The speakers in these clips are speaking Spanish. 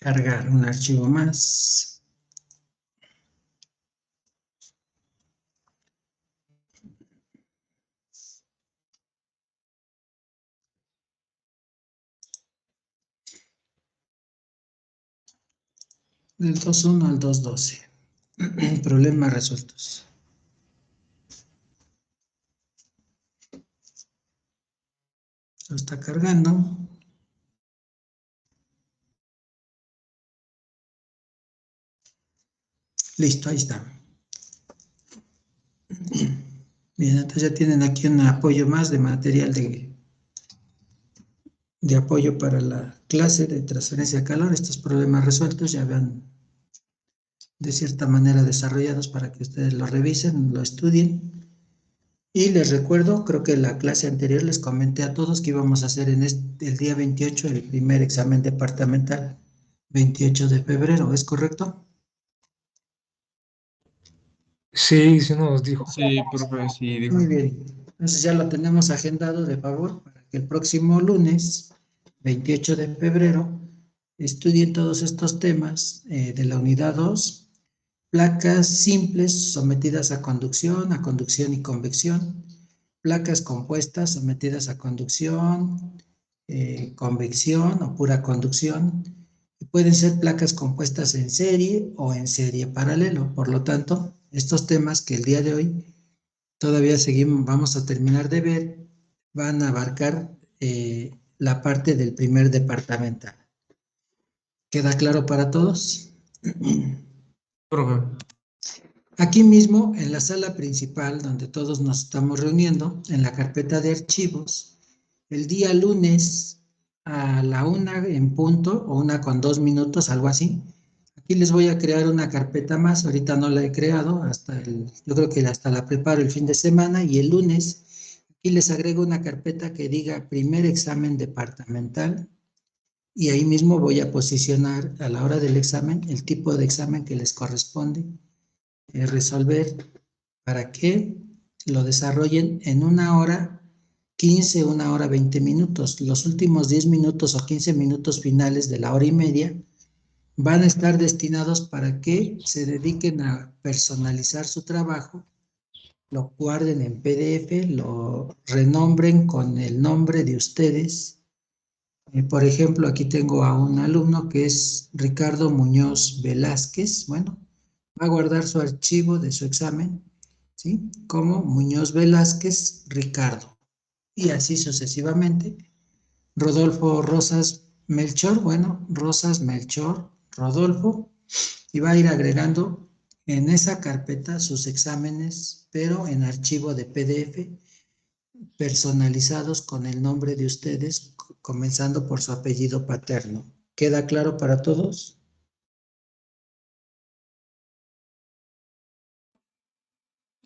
cargar un archivo más. Del 2.1 al 2.12. Problemas resueltos. Lo está cargando. Listo, ahí está. Bien, entonces ya tienen aquí un apoyo más de material de apoyo para la clase de transferencia de calor. Estos problemas resueltos ya van de cierta manera desarrollados para que ustedes lo revisen, lo estudien. Y les recuerdo, creo que en la clase anterior les comenté a todos que íbamos a hacer en el día 28 el primer examen departamental, 28 de febrero, ¿es correcto? Sí, sí nos dijo. Sí, profe, sí, dijo. Muy bien, entonces ya lo tenemos agendado de favor para que el próximo lunes, 28 de febrero, estudien todos estos temas de la unidad 2, placas simples sometidas a conducción y convección, placas compuestas sometidas a conducción, convección o pura conducción. Pueden ser placas compuestas en serie o en serie paralelo. Por lo tanto, estos temas que el día de hoy todavía seguimos, vamos a terminar de ver, van a abarcar la parte del primer departamental. ¿Queda claro para todos? Profe. Aquí mismo, en la sala principal, donde todos nos estamos reuniendo, en la carpeta de archivos, el día lunes a la 1 en punto, o 1:02, algo así. Aquí les voy a crear una carpeta más, ahorita no la he creado, yo creo que hasta la preparo el fin de semana, y el lunes aquí les agrego una carpeta que diga primer examen departamental, y ahí mismo voy a posicionar a la hora del examen el tipo de examen que les corresponde resolver para que lo desarrollen en 1:15, 1:20. Los últimos 10 minutos o 15 minutos finales de la hora y media van a estar destinados para que se dediquen a personalizar su trabajo, lo guarden en PDF, lo renombren con el nombre de ustedes. Por ejemplo, aquí tengo a un alumno que es Ricardo Muñoz Velázquez. Bueno, va a guardar su archivo de su examen, ¿sí? Como Muñoz Velázquez Ricardo. Y así sucesivamente. Rodolfo Rosas Melchor, bueno, Rosas Melchor Rodolfo, y va a ir agregando en esa carpeta sus exámenes, pero en archivo de PDF, personalizados con el nombre de ustedes, comenzando por su apellido paterno. ¿Queda claro para todos?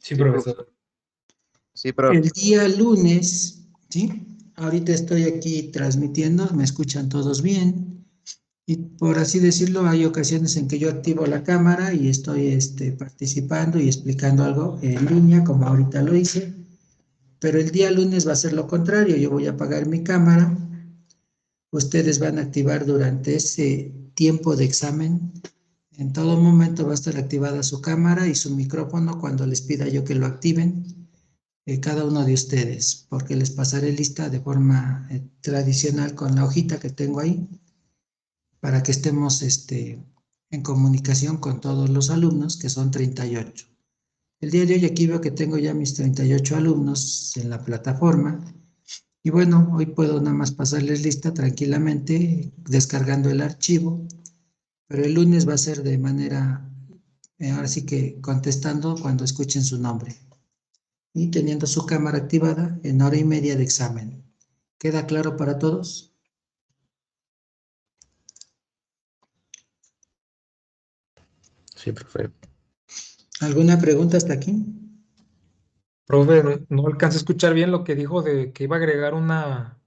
Sí, profesor. Sí, profe. El día lunes, ¿sí? Ahorita estoy aquí transmitiendo, me escuchan todos bien. Y por así decirlo, hay ocasiones en que yo activo la cámara y estoy participando y explicando algo en línea, como ahorita lo hice. Pero el día lunes va a ser lo contrario, yo voy a apagar mi cámara. Ustedes van a activar durante ese tiempo de examen. En todo momento va a estar activada su cámara y su micrófono cuando les pida yo que lo activen, cada uno de ustedes, porque les pasaré lista de forma tradicional con la hojita que tengo ahí, para que estemos en comunicación con todos los alumnos, que son 38. El día de hoy aquí veo que tengo ya mis 38 alumnos en la plataforma. Y bueno, hoy puedo nada más pasarles lista tranquilamente, descargando el archivo, pero el lunes va a ser de manera, ahora sí que contestando cuando escuchen su nombre y teniendo su cámara activada en hora y media de examen. ¿Queda claro para todos? Sí, profe. ¿Alguna pregunta hasta aquí? Profe, no alcancé a escuchar bien lo que dijo de que iba a agregar una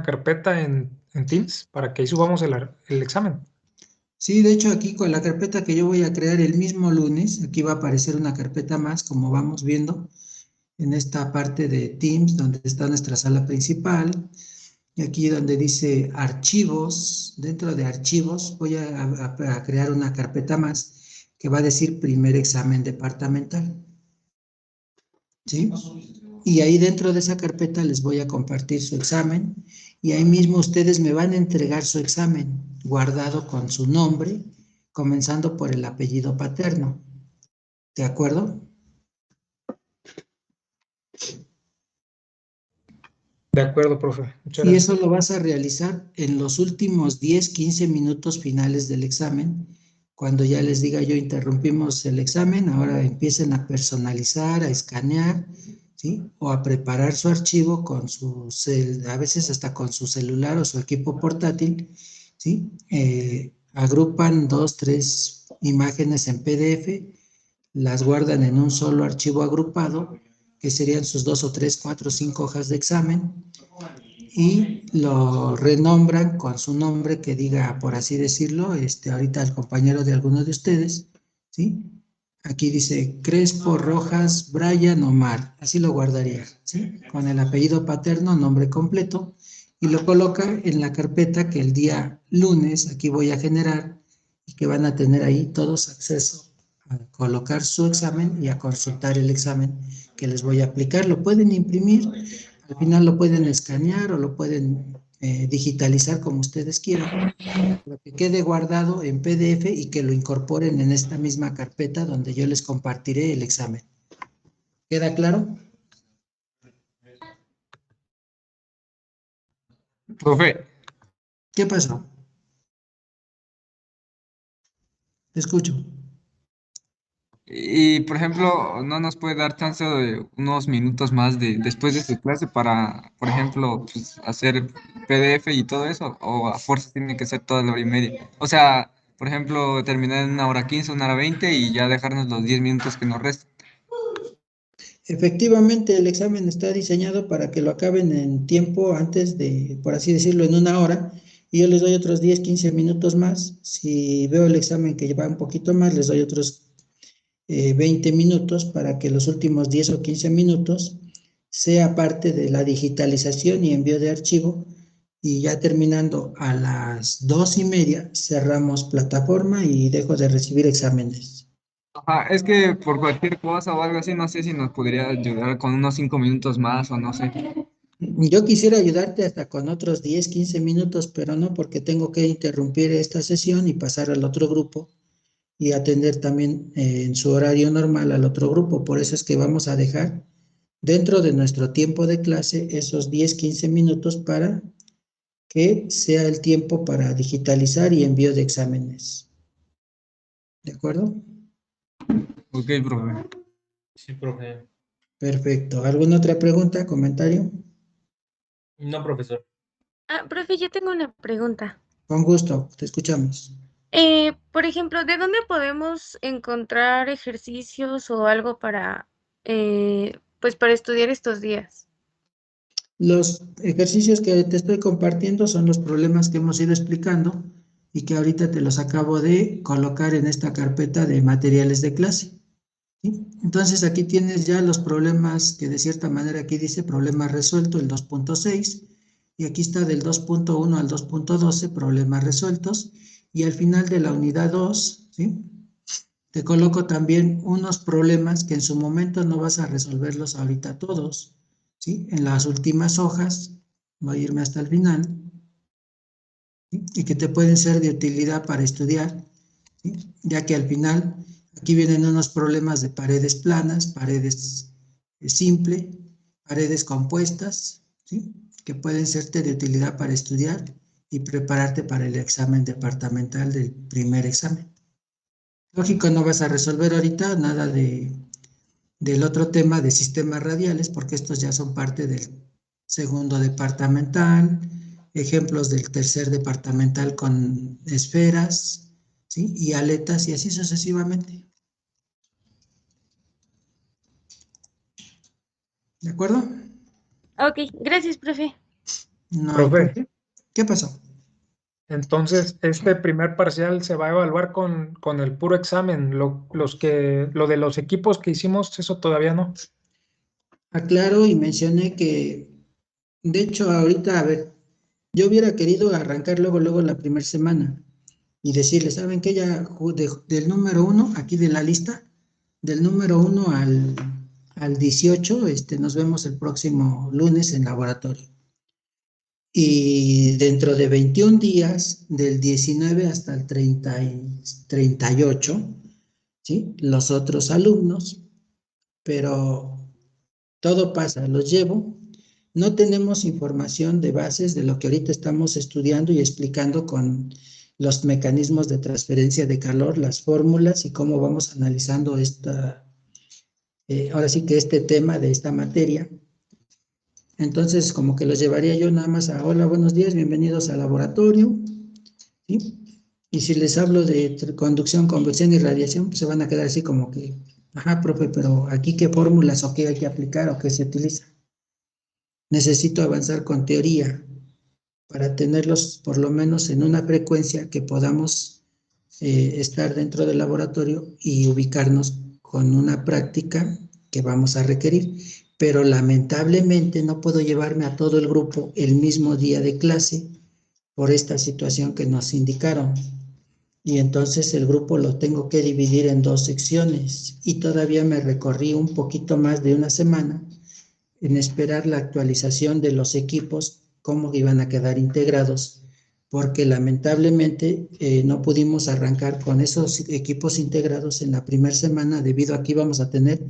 carpeta en Teams para que ahí subamos el examen. Sí, de hecho aquí con la carpeta que yo voy a crear el mismo lunes, aquí va a aparecer una carpeta más, como vamos viendo en esta parte de Teams, donde está nuestra sala principal. Y aquí donde dice archivos, dentro de archivos voy a crear una carpeta más que va a decir primer examen departamental. ¿Sí? Y ahí dentro de esa carpeta les voy a compartir su examen y ahí mismo ustedes me van a entregar su examen guardado con su nombre, comenzando por el apellido paterno. ¿De acuerdo? De acuerdo, profe. Muchas Y gracias. eso lo vas a realizar en los últimos 10, 15 minutos finales del examen. Cuando ya les diga yo interrumpimos el examen, ahora empiecen a personalizar, a escanear, ¿sí? O a preparar su archivo con a veces hasta con su celular o su equipo portátil, ¿sí? Agrupan 2, 3 imágenes en PDF, las guardan en un solo archivo agrupado, que serían sus 2 o 3, 4, 5 hojas de examen, y lo renombran con su nombre que diga, por así decirlo, ahorita el compañero de alguno de ustedes, ¿sí? Aquí dice Crespo, Rojas, Brian, Omar, así lo guardaría, ¿sí? Con el apellido paterno, nombre completo, y lo coloca en la carpeta que el día lunes aquí voy a generar y que van a tener ahí todos acceso a colocar su examen y a consultar el examen que les voy a aplicar. Lo pueden imprimir, al final lo pueden escanear o lo pueden digitalizar como ustedes quieran, para que quede guardado en PDF y que lo incorporen en esta misma carpeta donde yo les compartiré el examen. ¿Queda claro? Profe, ¿Qué pasó? Te escucho. y por ejemplo, ¿no nos puede dar chance de unos minutos más después de su clase para, por ejemplo, pues, hacer PDF y todo eso? ¿O a fuerza tiene que ser toda la hora y media? O sea, por ejemplo, terminar en 1 hora 15, 1 hora 20 y ya dejarnos los 10 minutos que nos restan. Efectivamente, el examen está diseñado para que lo acaben en tiempo antes de, por así decirlo, en 1 hora, y yo les doy otros 10, 15 minutos más. Si veo el examen que lleva un poquito más, les doy otros 20 minutos para que los últimos 10 o 15 minutos sea parte de la digitalización y envío de archivo, y ya terminando a las 2:30 cerramos plataforma y dejo de recibir exámenes. Ajá, es que por cualquier cosa o algo así, no sé si nos podría ayudar con unos 5 minutos más o no sé. Yo quisiera ayudarte hasta con otros 10, 15 minutos, pero no, porque tengo que interrumpir esta sesión y pasar al otro grupo y atender también en su horario normal al otro grupo. Por eso es que vamos a dejar dentro de nuestro tiempo de clase esos 10, 15 minutos para que sea el tiempo para digitalizar y envío de exámenes. ¿De acuerdo? Ok, profe. Sí, profe. Perfecto. ¿Alguna otra pregunta, comentario? No, profesor. Profe, yo tengo una pregunta. Con gusto, te escuchamos. Por ejemplo, ¿de dónde podemos encontrar ejercicios o algo para, pues para estudiar estos días? Los ejercicios que te estoy compartiendo son los problemas que hemos ido explicando y que ahorita te los acabo de colocar en esta carpeta de materiales de clase, ¿sí? Entonces aquí tienes ya los problemas que de cierta manera aquí dice problema resuelto, el 2.6, y aquí está del 2.1 al 2.12, problemas resueltos, y al final de la unidad 2, ¿sí? Te coloco también unos problemas que en su momento no vas a resolverlos ahorita todos, ¿sí? En las últimas hojas, voy a irme hasta el final, ¿sí? Y que te pueden ser de utilidad para estudiar, ¿sí? Ya que al final aquí vienen unos problemas de paredes planas, paredes simple, paredes compuestas, ¿sí? Que pueden serte de utilidad para estudiar y prepararte para el examen departamental del primer examen. Lógico, no vas a resolver ahorita nada del otro tema de sistemas radiales, porque estos ya son parte del segundo departamental, ejemplos del tercer departamental con esferas, ¿sí? Y aletas y así sucesivamente. ¿De acuerdo? Ok, gracias, profe. No hay por Profe, qué. ¿Qué pasó? entonces este primer parcial se va a evaluar con el puro examen. Lo de los equipos que hicimos, eso todavía no. Aclaro y mencioné que, de hecho, ahorita, a ver, Yo hubiera querido arrancar luego la primera semana y decirles, ¿saben qué? Ya del número 1, aquí de la lista, del número 1 al 18, nos vemos el próximo lunes en laboratorio. Y dentro de 21 días, del 19 hasta el 38, ¿sí? Los otros alumnos, pero todo pasa, los llevo. No tenemos información de bases de lo que ahorita estamos estudiando y explicando con los mecanismos de transferencia de calor, las fórmulas y cómo vamos analizando ahora sí que este tema de esta materia. Entonces, como que los llevaría yo nada más a, hola, buenos días, bienvenidos al laboratorio, ¿sí? Y si les hablo de conducción, convección y radiación, pues se van a quedar así como que, ajá, profe, pero aquí qué fórmulas o qué hay que aplicar o qué se utiliza. Necesito avanzar con teoría para tenerlos por lo menos en una frecuencia que podamos estar dentro del laboratorio y ubicarnos con una práctica que vamos a requerir. Pero lamentablemente no puedo llevarme a todo el grupo el mismo día de clase por esta situación que nos indicaron. Y entonces el grupo lo tengo que dividir en 2 secciones y todavía me recorrí un poquito más de una semana en esperar la actualización de los equipos, cómo iban a quedar integrados, porque lamentablemente no pudimos arrancar con esos equipos integrados en la primera semana debido a que íbamos a tener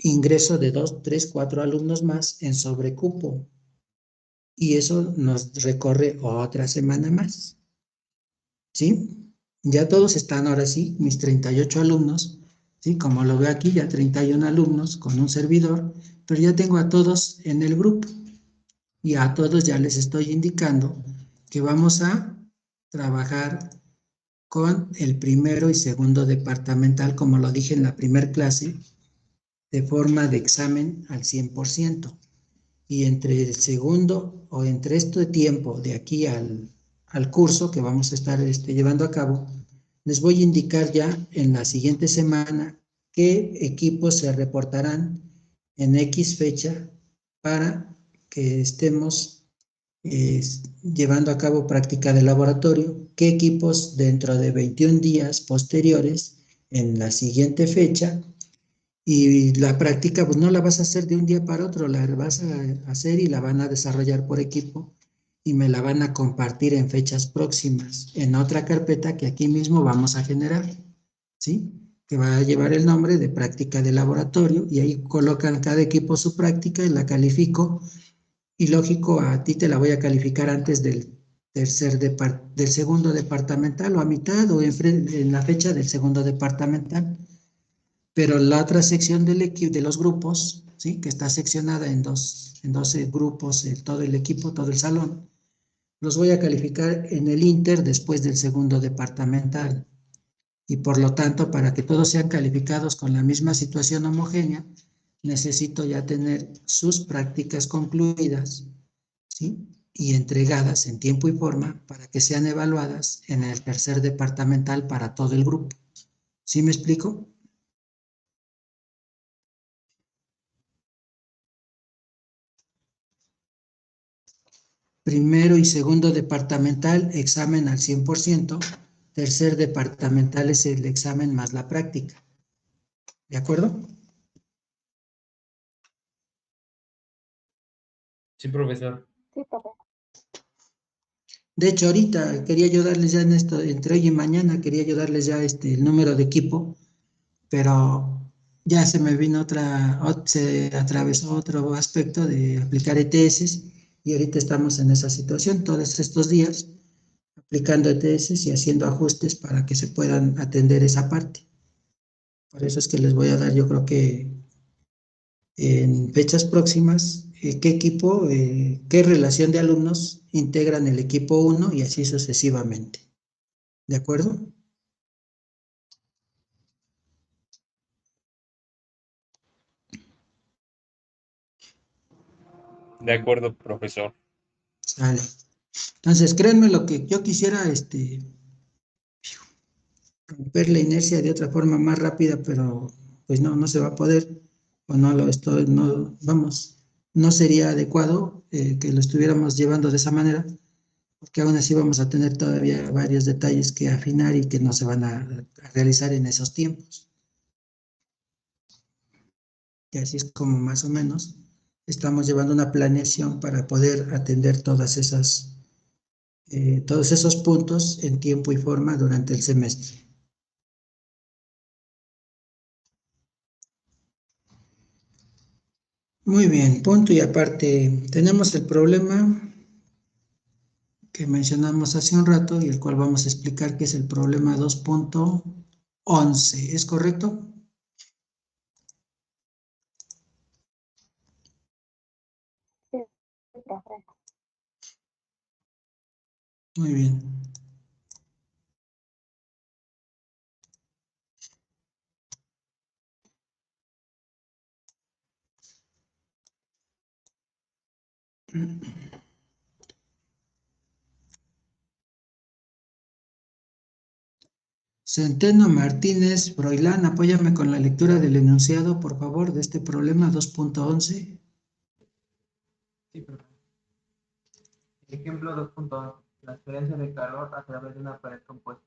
ingreso de 2, 3, 4 alumnos más en sobrecupo. Y eso nos recorre otra semana más. ¿Sí? Ya todos están ahora sí, mis 38 alumnos, ¿sí? Como lo veo aquí, ya 31 alumnos con un servidor, pero ya tengo a todos en el grupo y a todos ya les estoy indicando que vamos a trabajar con el primero y segundo departamental, como lo dije en la primera clase, de forma de examen al 100%. Y entre el segundo o entre este tiempo de aquí al curso que vamos a estar llevando a cabo, les voy a indicar ya en la siguiente semana qué equipos se reportarán en X fecha para que estemos llevando a cabo práctica de laboratorio, qué equipos dentro de 21 días posteriores en la siguiente fecha. Y la práctica, pues no la vas a hacer de un día para otro, la vas a hacer y la van a desarrollar por equipo y me la van a compartir en fechas próximas, en otra carpeta que aquí mismo vamos a generar, ¿sí? Que va a llevar el nombre de práctica de laboratorio y ahí colocan cada equipo su práctica y la califico. Y lógico, a ti te la voy a calificar antes del segundo departamental o a mitad o en la fecha del segundo departamental. Pero la otra sección de los grupos, ¿sí? Que está seccionada en 12 grupos, todo el equipo, todo el salón, los voy a calificar en el inter después del segundo departamental. Y por lo tanto, para que todos sean calificados con la misma situación homogénea, necesito ya tener sus prácticas concluidas, ¿sí? Y entregadas en tiempo y forma para que sean evaluadas en el tercer departamental para todo el grupo. ¿Sí me explico? Primero y segundo departamental, examen al 100%. Tercer departamental es el examen más la práctica. ¿De acuerdo? Sí, profesor. De hecho, ahorita quería yo darles ya en esto, entre hoy y mañana, quería yo darles ya el número de equipo, pero ya se me vino se atravesó otro aspecto de aplicar ETS y ahorita estamos en esa situación todos estos días aplicando ETS y haciendo ajustes para que se puedan atender esa parte. Por eso es que les voy a dar, yo creo que en fechas próximas, qué equipo, qué relación de alumnos integran el equipo 1 y así sucesivamente. ¿De acuerdo? De acuerdo, profesor. Sale. Entonces, créanme lo que yo quisiera, romper la inercia de otra forma más rápida, pero pues no se va a poder, o no lo estoy, no, vamos, no sería adecuado que lo estuviéramos llevando de esa manera, porque aún así vamos a tener todavía varios detalles que afinar y que no se van a realizar en esos tiempos. Y así es como más o menos estamos llevando una planeación para poder atender todos esos puntos en tiempo y forma durante el semestre. Muy bien, punto y aparte. Tenemos el problema que mencionamos hace un rato y el cual vamos a explicar, que es el problema 2.11. ¿Es correcto? Muy bien. Centeno Martínez Broilán, apóyame con la lectura del enunciado, por favor, de este problema 2.11. Sí, profe. Ejemplo 2.11. Transferencia de calor a través de una pared compuesta.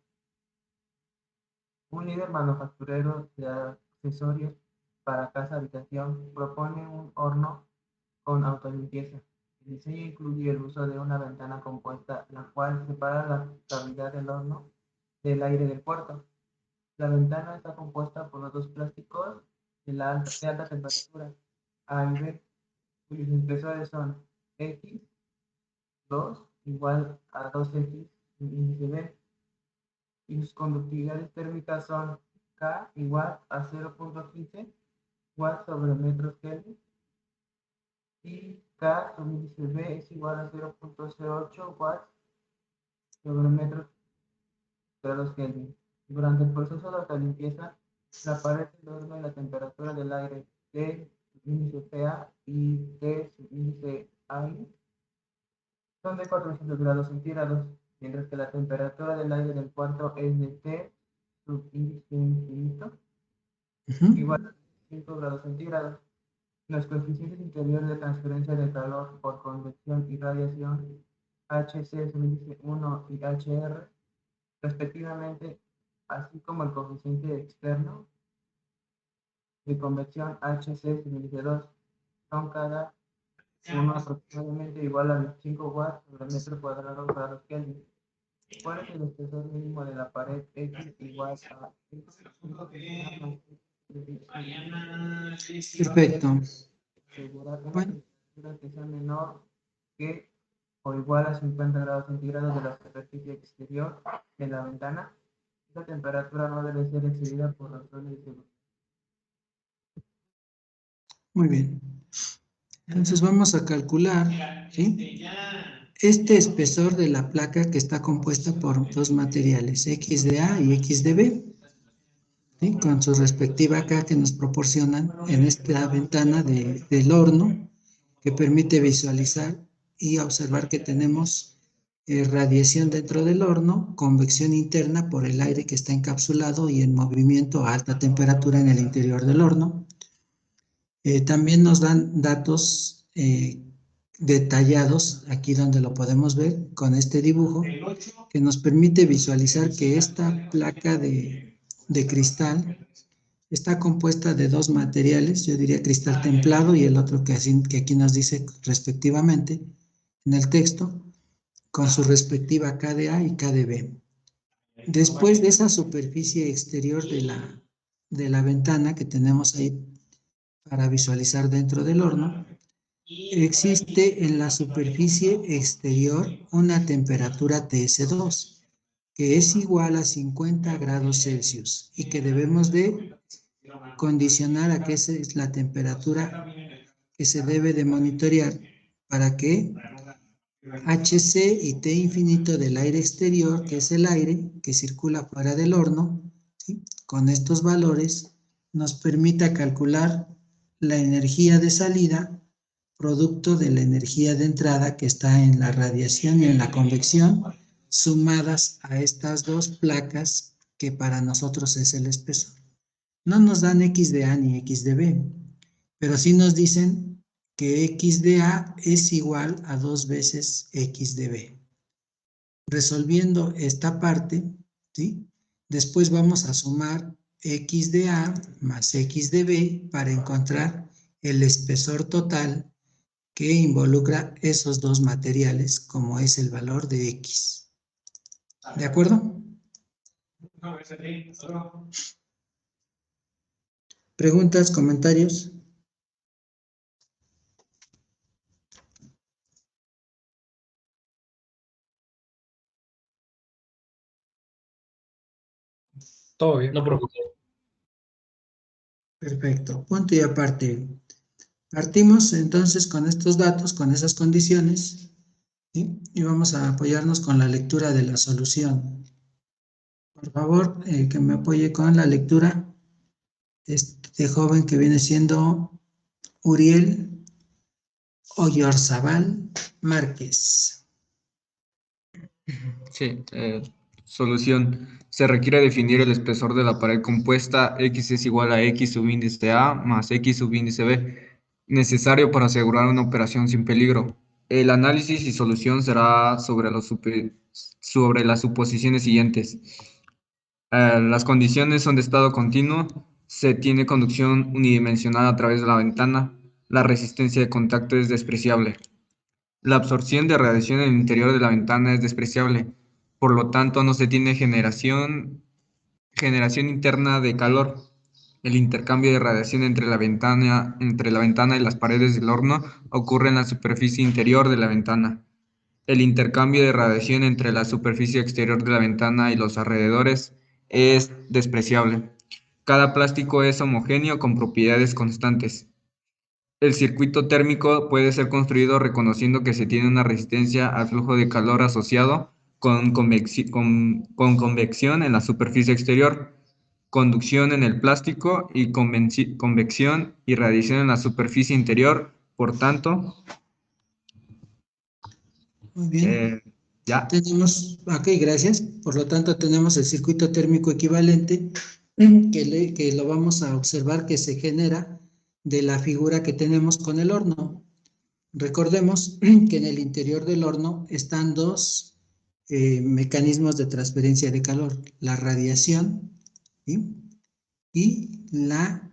Un líder manufacturero de accesorios para casa-habitación propone un horno con autolimpieza. El diseño incluye el uso de una ventana compuesta, la cual separa la cavidad del horno del aire del cuarto. La ventana está compuesta por los dos plásticos de alta temperatura, A y B, cuyos espesores son X2 igual a 2X índice B, y sus conductividades térmicas son K igual a 0.15 watts sobre metros Kelvin y K subíndice B es igual a 0.08 watts sobre metros grados Kelvin. Durante el proceso de autolimpieza, la pared del horno y la temperatura del aire T subíndice PA y T subíndice AI son de 400 grados centígrados, mientras que la temperatura del aire del cuarto es de T subíndice infinito igual a 5 grados centígrados. Los coeficientes interiores de transferencia de calor por convección y radiación, HC subíndice 1 y HR, respectivamente, así como el coeficiente externo de convección HC subíndice 2, son cada uno aproximadamente igual a 25 watts sobre metro cuadrado grados Kelvin. ¿Cuál es el espesor mínimo de la pared X igual a Perfecto. asegurar una Bueno, temperatura que sea menor que o igual a 50 grados centígrados de la superficie exterior de la ventana? Esta temperatura no debe ser excedida por razones de seguridad. muy bien. Entonces vamos a calcular, ¿sí?, este espesor de la placa que está compuesta por dos materiales, X de A y X de B, ¿sí?, con su respectiva K que nos proporcionan en esta ventana del horno, que permite visualizar y observar que tenemos radiación dentro del horno, convección interna por el aire que está encapsulado y en movimiento a alta temperatura en el interior del horno. También nos dan datos detallados, aquí donde lo podemos ver con este dibujo, que nos permite visualizar que esta placa de cristal está compuesta de dos materiales, yo diría cristal templado y el otro que aquí nos dice respectivamente en el texto, con su respectiva KDA y KDB. Después de esa superficie exterior de la ventana que tenemos ahí para visualizar dentro del horno, existe en la superficie exterior una temperatura TS2, que es igual a 50 grados Celsius y que debemos de condicionar a que esa es la temperatura que se debe de monitorear para que HC y T infinito del aire exterior, que es el aire que circula fuera del horno, ¿sí?, con estos valores nos permita calcular la energía de salida producto de la energía de entrada que está en la radiación y en la convección, sumadas a estas dos placas que para nosotros es el espesor. No nos dan X de A ni X de B, pero sí nos dicen que X de A es igual a 2 veces X de B. Resolviendo esta parte, ¿sí? Después vamos a sumar X de A más X de B para encontrar el espesor total que involucra esos dos materiales, como es el valor de X. ¿De acuerdo? ¿Preguntas, comentarios? Todo bien. No, profesor. Perfecto. Punto y aparte. Partimos entonces con estos datos, con esas condiciones, ¿sí? Y vamos a apoyarnos con la lectura de la solución. Por favor, que me apoye con la lectura este joven que viene siendo Uriel Oyarzabal Márquez. Sí, solución. Se requiere definir el espesor de la pared compuesta. X es igual a X subíndice A más X subíndice B, necesario para asegurar una operación sin peligro. El análisis y solución será sobre las suposiciones siguientes. Las condiciones son de estado continuo. Se tiene conducción unidimensional a través de la ventana. La resistencia de contacto es despreciable. La absorción de radiación en el interior de la ventana es despreciable. Por lo tanto, no se tiene generación interna de calor. El intercambio de radiación entre la ventana y las paredes del horno ocurre en la superficie interior de la ventana. El intercambio de radiación entre la superficie exterior de la ventana y los alrededores es despreciable. Cada plástico es homogéneo con propiedades constantes. El circuito térmico puede ser construido reconociendo que se tiene una resistencia al flujo de calor asociado con convección en la superficie exterior, conducción en el plástico y convección y radiación en la superficie interior. Por tanto, Muy bien. ya. Tenemos, ok, gracias. Por lo tanto, tenemos el circuito térmico equivalente que lo vamos a observar que se genera de la figura que tenemos con el horno. Recordemos que en el interior del horno están dos mecanismos de transferencia de calor, la radiación, ¿sí? Y la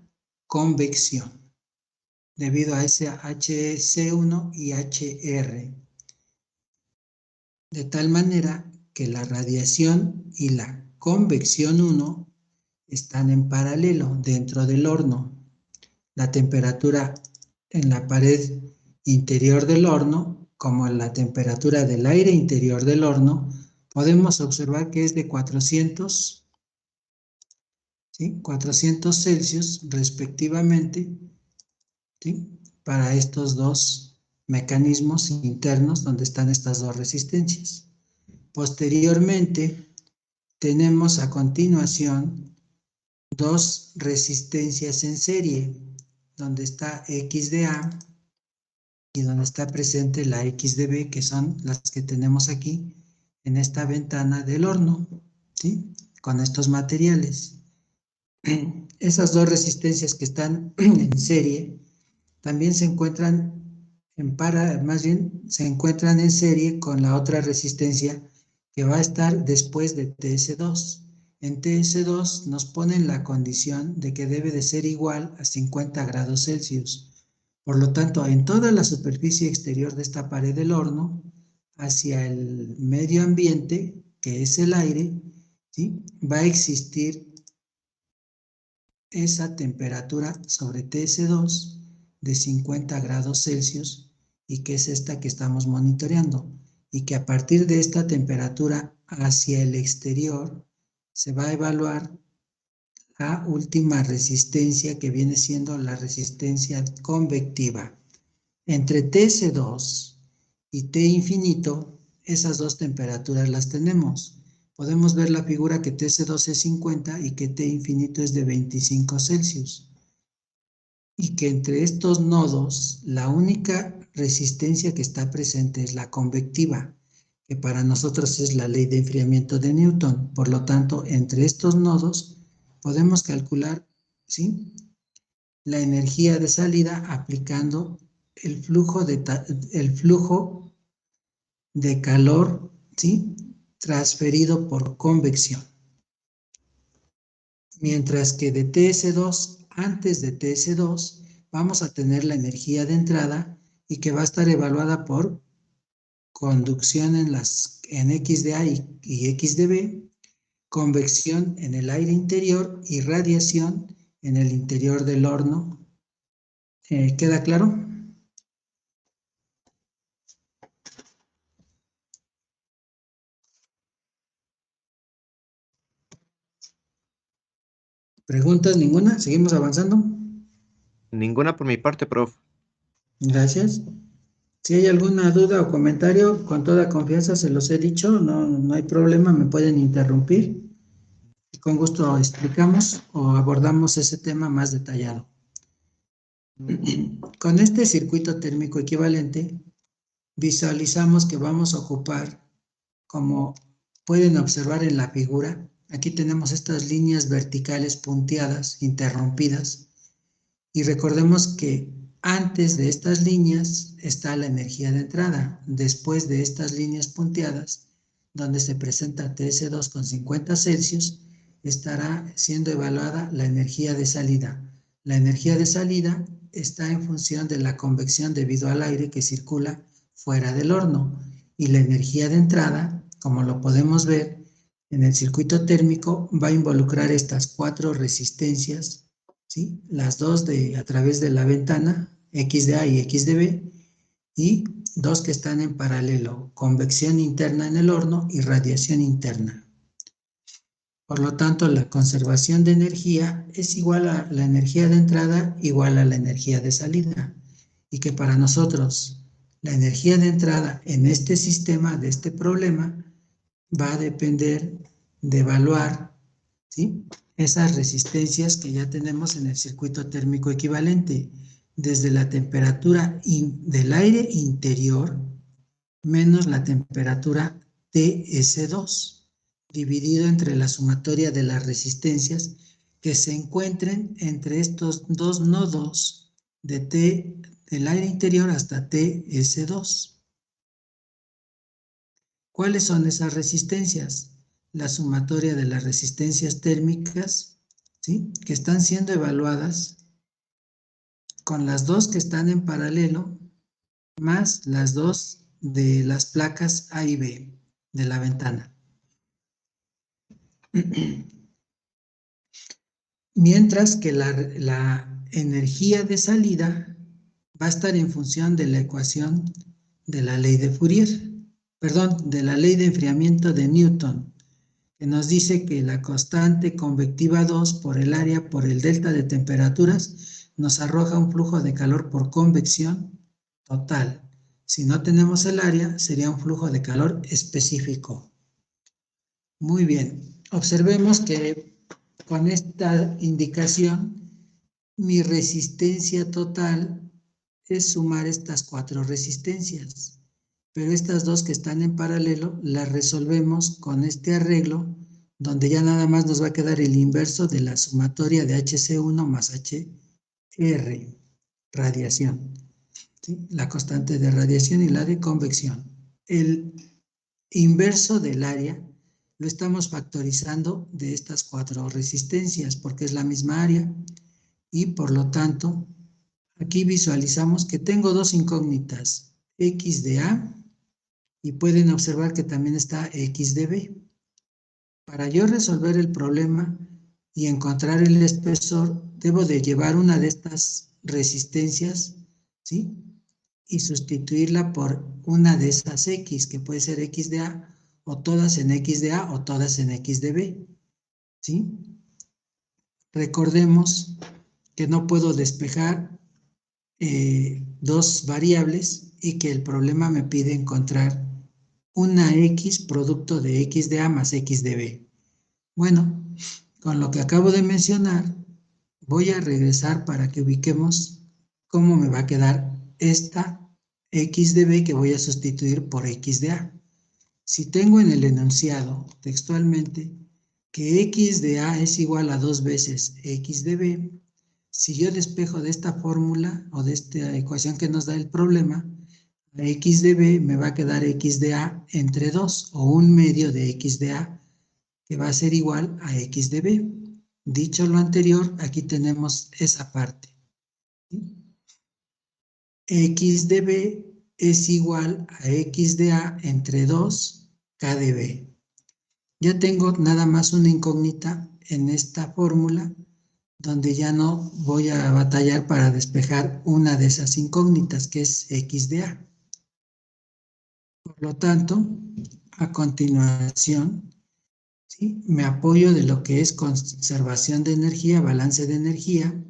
convección, debido a ese HC1 y HR. De tal manera que la radiación y la convección 1 están en paralelo dentro del horno. La temperatura en la pared interior del horno, como la temperatura del aire interior del horno, podemos observar que es de 400, ¿sí? 400 Celsius respectivamente, ¿sí? Para estos dos mecanismos internos donde están estas dos resistencias. Posteriormente, tenemos a continuación dos resistencias en serie, donde está X de A y donde está presente la X de B, que son las que tenemos aquí en esta ventana del horno, ¿sí? Con estos materiales. Esas dos resistencias que están en serie también se encuentran se encuentran en serie con la otra resistencia que va a estar después de TS2. En TS2 nos ponen la condición de que debe de ser igual a 50 grados Celsius. Por lo tanto, en toda la superficie exterior de esta pared del horno, hacia el medio ambiente, que es el aire, ¿sí? Va a existir esa temperatura sobre TS2 de 50 grados Celsius, y que es esta que estamos monitoreando, y que a partir de esta temperatura hacia el exterior se va a evaluar la última resistencia, que viene siendo la resistencia convectiva. Entre TS2 y T infinito, esas dos temperaturas las tenemos. Podemos ver la figura que TS2 es 50 y que T infinito es de 25 Celsius. Y que entre estos nodos, la única resistencia que está presente es la convectiva, que para nosotros es la ley de enfriamiento de Newton. Por lo tanto, entre estos nodos podemos calcular, ¿sí?, la energía de salida aplicando el flujo de calor, ¿sí?, transferido por convección. Mientras que de TS2, antes de TS2, vamos a tener la energía de entrada y que va a estar evaluada por conducción en X de A y X de B, convección en el aire interior y radiación en el interior del horno. ¿Queda claro? ¿Preguntas ninguna? ¿Seguimos avanzando? Ninguna por mi parte, prof. Gracias. Si hay alguna duda o comentario, con toda confianza se los he dicho, no hay problema, me pueden interrumpir. Y con gusto explicamos o abordamos ese tema más detallado. Con este circuito térmico equivalente, visualizamos que vamos a ocupar, como pueden observar en la figura, aquí tenemos estas líneas verticales punteadas, interrumpidas, y recordemos que antes de estas líneas está la energía de entrada, después de estas líneas punteadas, donde se presenta TS2 con 50 Celsius, estará siendo evaluada la energía de salida. La energía de salida está en función de la convección debido al aire que circula fuera del horno, y la energía de entrada, como lo podemos ver en el circuito térmico, va a involucrar estas 4 resistencias, ¿sí?, las dos a través de la ventana, X de A y X de B, y 2 que están en paralelo, convección interna en el horno y radiación interna. Por lo tanto, la conservación de energía es igual a la energía de entrada igual a la energía de salida, y que para nosotros la energía de entrada en este sistema, de este problema, va a depender de evaluar, ¿sí?, esas resistencias que ya tenemos en el circuito térmico equivalente, desde la temperatura del aire interior menos la temperatura TS2, dividido entre la sumatoria de las resistencias que se encuentren entre estos dos nodos del aire interior hasta TS2. ¿Cuáles son esas resistencias? La sumatoria de las resistencias térmicas, ¿sí?, que están siendo evaluadas con las 2 que están en paralelo, más las 2 de las placas A y B de la ventana. Mientras que la energía de salida va a estar en función de la ecuación de la ley de Fourier, de la ley de enfriamiento de Newton, que nos dice que la constante convectiva 2 por el área por el delta de temperaturas nos arroja un flujo de calor por convección total. Si no tenemos el área, sería un flujo de calor específico. Muy bien, observemos que con esta indicación, mi resistencia total es sumar estas 4 resistencias. Pero estas 2 que están en paralelo las resolvemos con este arreglo, donde ya nada más nos va a quedar el inverso de la sumatoria de HC1 más HR, radiación, ¿sí?, la constante de radiación y la de convección. El inverso del área lo estamos factorizando de estas 4 resistencias, porque es la misma área, y por lo tanto, aquí visualizamos que tengo 2 incógnitas, X de A, y pueden observar que también está X de B. Para yo resolver el problema y encontrar el espesor, debo de llevar una de estas resistencias, ¿sí?, y sustituirla por una de esas X, que puede ser X de A, o todas en X de A, o todas en X de B, ¿sí? Recordemos que no puedo despejar 2 variables y que el problema me pide encontrar una X producto de X de A más X de B. Bueno, con lo que acabo de mencionar, voy a regresar para que ubiquemos cómo me va a quedar esta X de B que voy a sustituir por X de A. Si tengo en el enunciado textualmente que X de A es igual a 2 veces X de B, Si yo despejo de esta fórmula o de esta ecuación que nos da el problema, a x de b me va a quedar x de a entre 2 o 1/2 de x de a, que va a ser igual a x de b. Dicho lo anterior, aquí tenemos esa parte. ¿Sí? X de b es igual a x de a entre 2 k de b. Ya tengo nada más una incógnita en esta fórmula, donde ya no voy a batallar para despejar una de esas incógnitas, que es x de a. Por lo tanto, a continuación, ¿sí?, me apoyo de lo que es conservación de energía, balance de energía,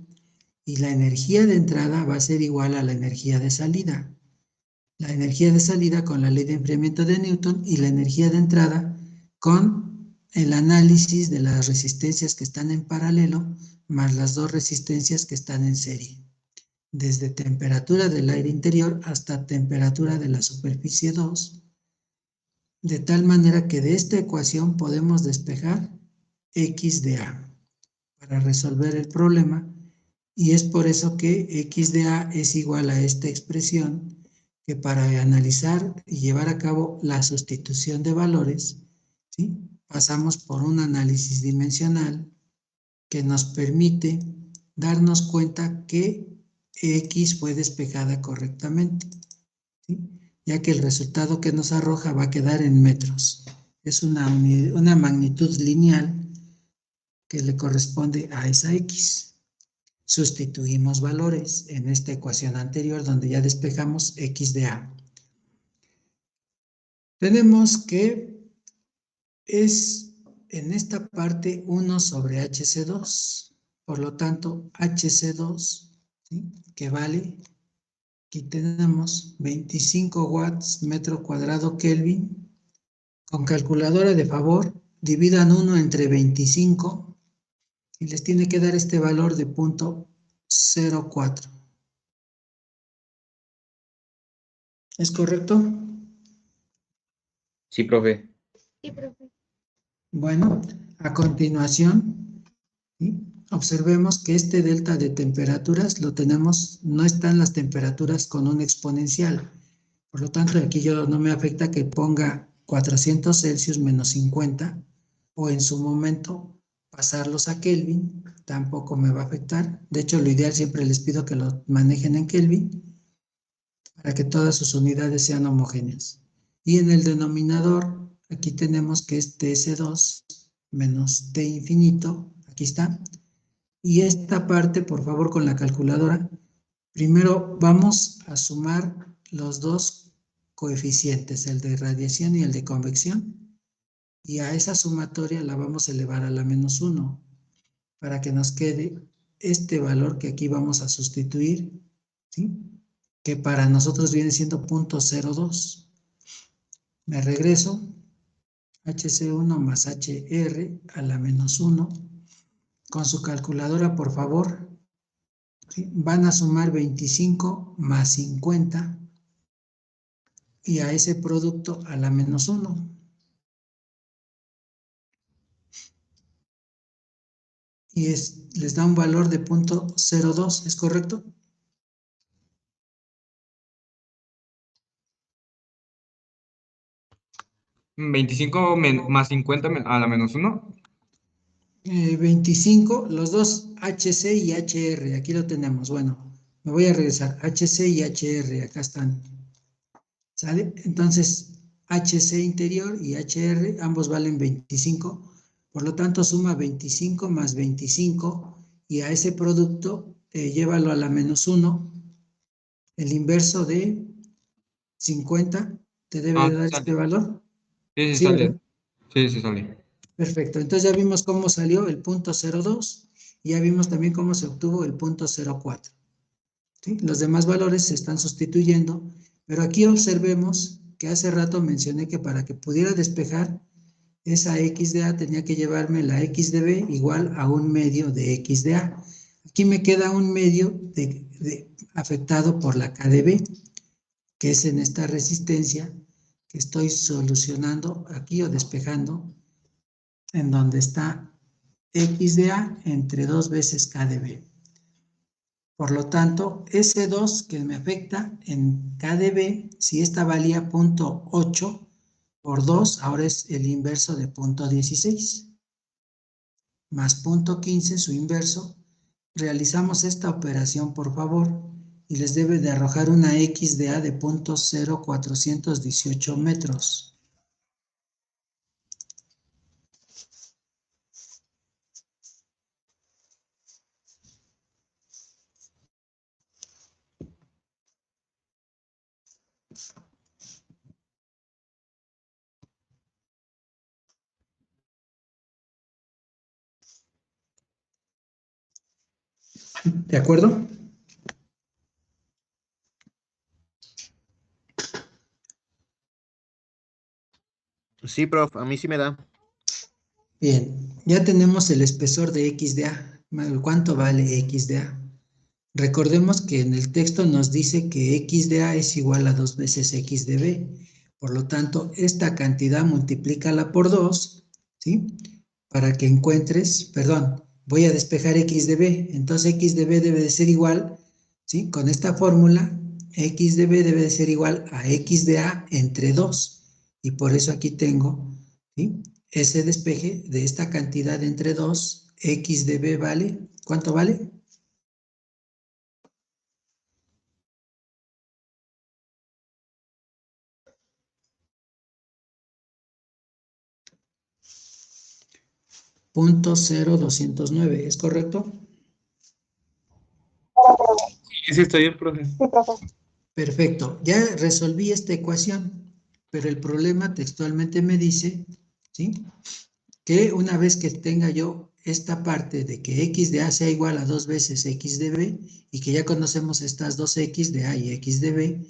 y la energía de entrada va a ser igual a la energía de salida. La energía de salida con la ley de enfriamiento de Newton y la energía de entrada con el análisis de las resistencias que están en paralelo más las dos resistencias que están en serie. Desde temperatura del aire interior hasta temperatura de la superficie 2, de tal manera que de esta ecuación podemos despejar x de a para resolver el problema, y es por eso que x de a es igual a esta expresión, que para analizar y llevar a cabo la sustitución de valores, ¿sí?, pasamos por un análisis dimensional que nos permite darnos cuenta que x fue despejada correctamente, ¿sí?, ya que el resultado que nos arroja va a quedar en metros. Es una magnitud lineal que le corresponde a esa x. Sustituimos valores en esta ecuación anterior donde ya despejamos x de a. Tenemos que es en esta parte 1 sobre HC2. Por lo tanto, HC2, ¿sí?, que vale, aquí tenemos 25 watts metro cuadrado Kelvin. Con calculadora de favor, dividan 1 entre 25 y les tiene que dar este valor de 0.04. ¿Es correcto? Sí, profe. Sí, profe. Bueno, a continuación, ¿sí?, observemos que este delta de temperaturas lo tenemos, no están las temperaturas con un exponencial. Por lo tanto, aquí yo no me afecta que ponga 400 Celsius menos 50, o en su momento pasarlos a Kelvin, tampoco me va a afectar. De hecho, lo ideal siempre les pido que lo manejen en Kelvin, para que todas sus unidades sean homogéneas. Y en el denominador, aquí tenemos que es TS2 menos T infinito, aquí está. Y esta parte, por favor, con la calculadora, primero vamos a sumar los dos coeficientes, el de radiación y el de convección, y a esa sumatoria la vamos a elevar a la -1, para que nos quede este valor que aquí vamos a sustituir, ¿sí?, que para nosotros viene siendo 0.02. Me regreso, HC1 más HR a la -1. Con su calculadora, por favor, ¿sí?, van a sumar 25 más 50 y a ese producto a la -1. Y les da un valor de 0.02, ¿es correcto? ¿25 más 50 a la -1? 25, los dos HC y HR, aquí lo tenemos. Bueno, me voy a regresar, HC y HR, acá están. ¿Sale? Entonces, HC interior y HR, ambos valen 25, por lo tanto suma 25 más 25, y a ese producto llévalo a la -1, el inverso de 50, te debe de dar Sale. este valor. Sí, Sí, sale. ¿verdad? Sí, sale. Perfecto, entonces ya vimos cómo salió el 0.02, y ya vimos también cómo se obtuvo el 0.04. ¿Sí? Los demás valores se están sustituyendo, pero aquí observemos que hace rato mencioné que para que pudiera despejar esa x de a tenía que llevarme la x de b igual a 1/2 de x de a. Aquí me queda 1/2 afectado por la k de b, que es en esta resistencia que estoy solucionando aquí o despejando, en donde está x de a entre 2 veces k de b. Por lo tanto, S2 que me afecta en KdB, si esta valía 0.8 por 2, ahora es el inverso de 0.16. Más 0.15, su inverso. Realizamos esta operación, por favor, y les debe de arrojar una XdA de 0.0418 metros. ¿De acuerdo? Sí, prof, a mí sí me da. Bien, ya tenemos el espesor de XdA. ¿Cuánto vale XdA? Recordemos que en el texto nos dice que XdA es igual a 2 veces XdB. Por lo tanto, esta cantidad multiplícala por 2, ¿sí? Para que encuentres, perdón, voy a despejar XdB. Entonces XdB debe de ser igual, ¿sí? Con esta fórmula, XdB debe de ser igual a XdA entre 2. Y por eso aquí tengo, ¿sí? Ese despeje de esta cantidad entre 2, XdB vale, ¿cuánto vale? .0209, ¿es correcto? Sí, está bien, profe. Perfecto, ya resolví esta ecuación, pero el problema textualmente me dice, ¿sí? Que una vez que tenga yo esta parte de que x de a sea igual a 2 veces x de b, y que ya conocemos estas dos x de a y x de b,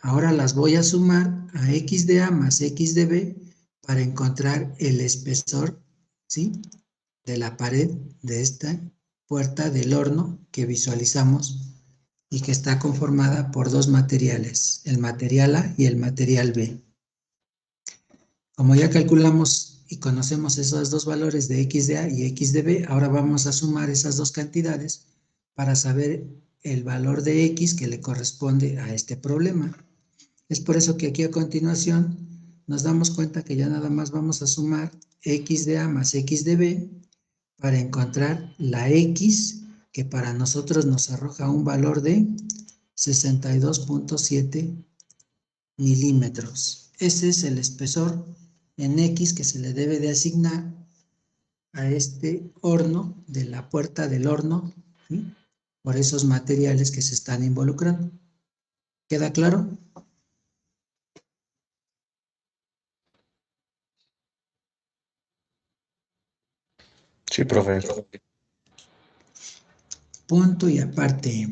ahora las voy a sumar a x de a más x de b para encontrar el espesor, ¿sí? De la pared de esta puerta del horno que visualizamos y que está conformada por dos materiales, el material A y el material B. Como ya calculamos y conocemos esos dos valores de x de A y x de B, ahora vamos a sumar esas dos cantidades para saber el valor de x que le corresponde a este problema. Es por eso que aquí a continuación nos damos cuenta que ya nada más vamos a sumar x de A más x de B para encontrar la x que para nosotros nos arroja un valor de 62.7 milímetros. Ese es el espesor en X que se le debe de asignar a este horno de la puerta del horno, ¿sí? Por esos materiales que se están involucrando. ¿Queda claro? Sí, profe. Punto y aparte.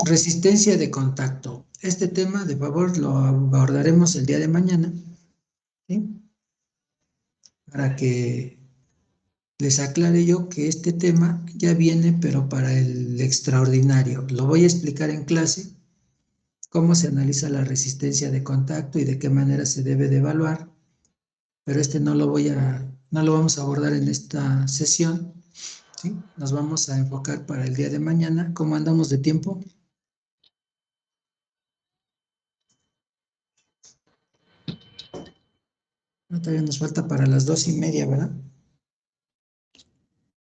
Resistencia de contacto. Este tema, de favor, lo abordaremos el día de mañana, ¿sí? Para que les aclare yo que este tema ya viene, pero para el extraordinario. Lo voy a explicar en clase, cómo se analiza la resistencia de contacto y de qué manera se debe de evaluar, pero no lo vamos a abordar en esta sesión, ¿sí? Nos vamos a enfocar para el día de mañana. ¿Cómo andamos de tiempo? Todavía nos falta para las 2:30, ¿verdad?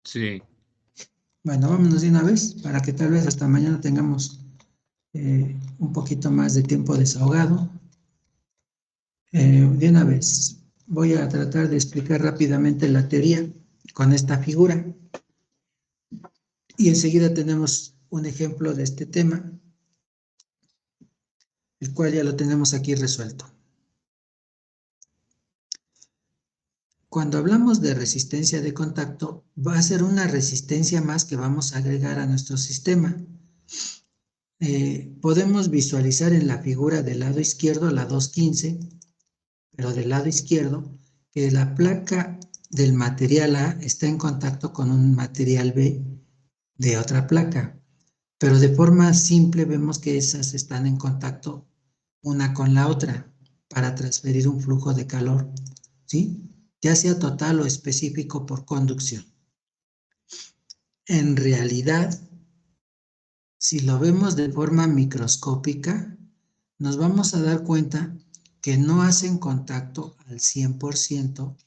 Sí. Bueno, vámonos de una vez para que tal vez hasta mañana tengamos un poquito más de tiempo desahogado. De una vez, voy a tratar de explicar rápidamente la teoría con esta figura. Y enseguida tenemos un ejemplo de este tema, el cual ya lo tenemos aquí resuelto. Cuando hablamos de resistencia de contacto, va a ser una resistencia más que vamos a agregar a nuestro sistema. Podemos visualizar en la figura del lado izquierdo la 215, pero del lado izquierdo, que la placa del material A está en contacto con un material B de otra placa, pero de forma simple vemos que esas están en contacto una con la otra para transferir un flujo de calor, ¿sí? Ya sea total o específico por conducción. en realidad, si lo vemos de forma microscópica, nos vamos a dar cuenta que no hacen contacto al 100%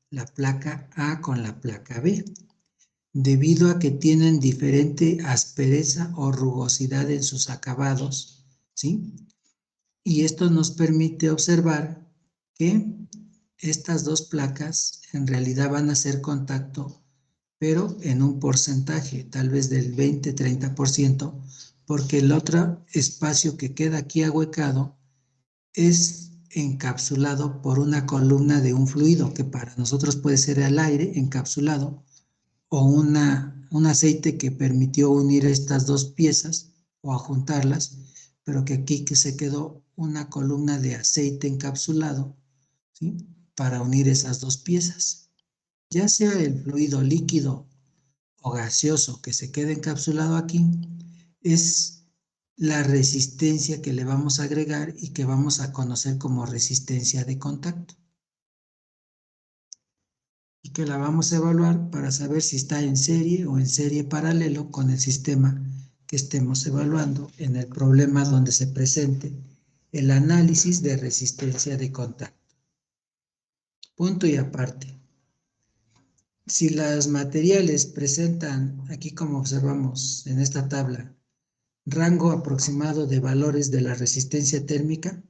la placa A con la placa B, debido a que tienen diferente aspereza o rugosidad en sus acabados, ¿sí? Y esto nos permite observar que estas dos placas en realidad van a hacer contacto, pero en un porcentaje, tal vez del 20-30%, porque el otro espacio que queda aquí ahuecado es encapsulado por una columna de un fluido, que para nosotros puede ser el aire encapsulado, o un aceite que permitió unir estas dos piezas o a juntarlas, pero que aquí que se quedó una columna de aceite encapsulado, ¿sí? Para unir esas dos piezas. Ya sea el fluido líquido o gaseoso que se quede encapsulado aquí, es la resistencia que le vamos a agregar y que vamos a conocer como resistencia de contacto. Y que la vamos a evaluar para saber si está en serie o en serie paralelo con el sistema que estemos evaluando en el problema donde se presente el análisis de resistencia de contacto. Punto y aparte. Si los materiales presentan, aquí como observamos en esta tabla, rango aproximado de valores de la resistencia térmica,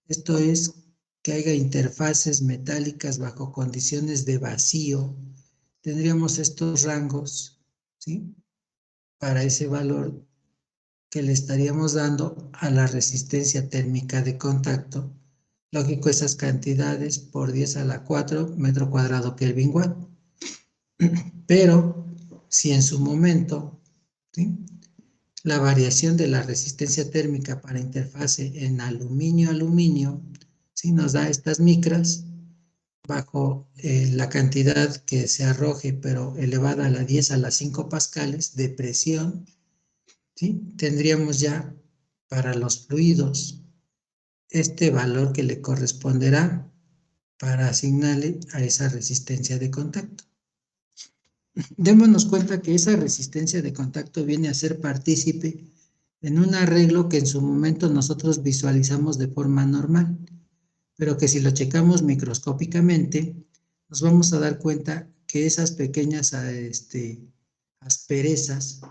esto es que haya interfaces metálicas bajo condiciones de vacío, tendríamos estos rangos, ¿sí? Para ese valor que le estaríamos dando a la resistencia térmica de contacto. Lógico, esas cantidades por 10 a la 4 metro cuadrado Kelvin watt. Pero si en su momento, ¿sí?, la variación de la resistencia térmica para interfase en aluminio-aluminio, ¿sí?, nos da estas micras bajo la cantidad que se arroje, pero elevada a la 10 a la 5 pascales de presión, ¿sí?, tendríamos ya para los fluidos este valor que le corresponderá para asignarle a esa resistencia de contacto. Démonos cuenta que esa resistencia de contacto viene a ser partícipe en un arreglo que en su momento nosotros visualizamos de forma normal, pero que si lo checamos microscópicamente, nos vamos a dar cuenta que esas pequeñas asperezas,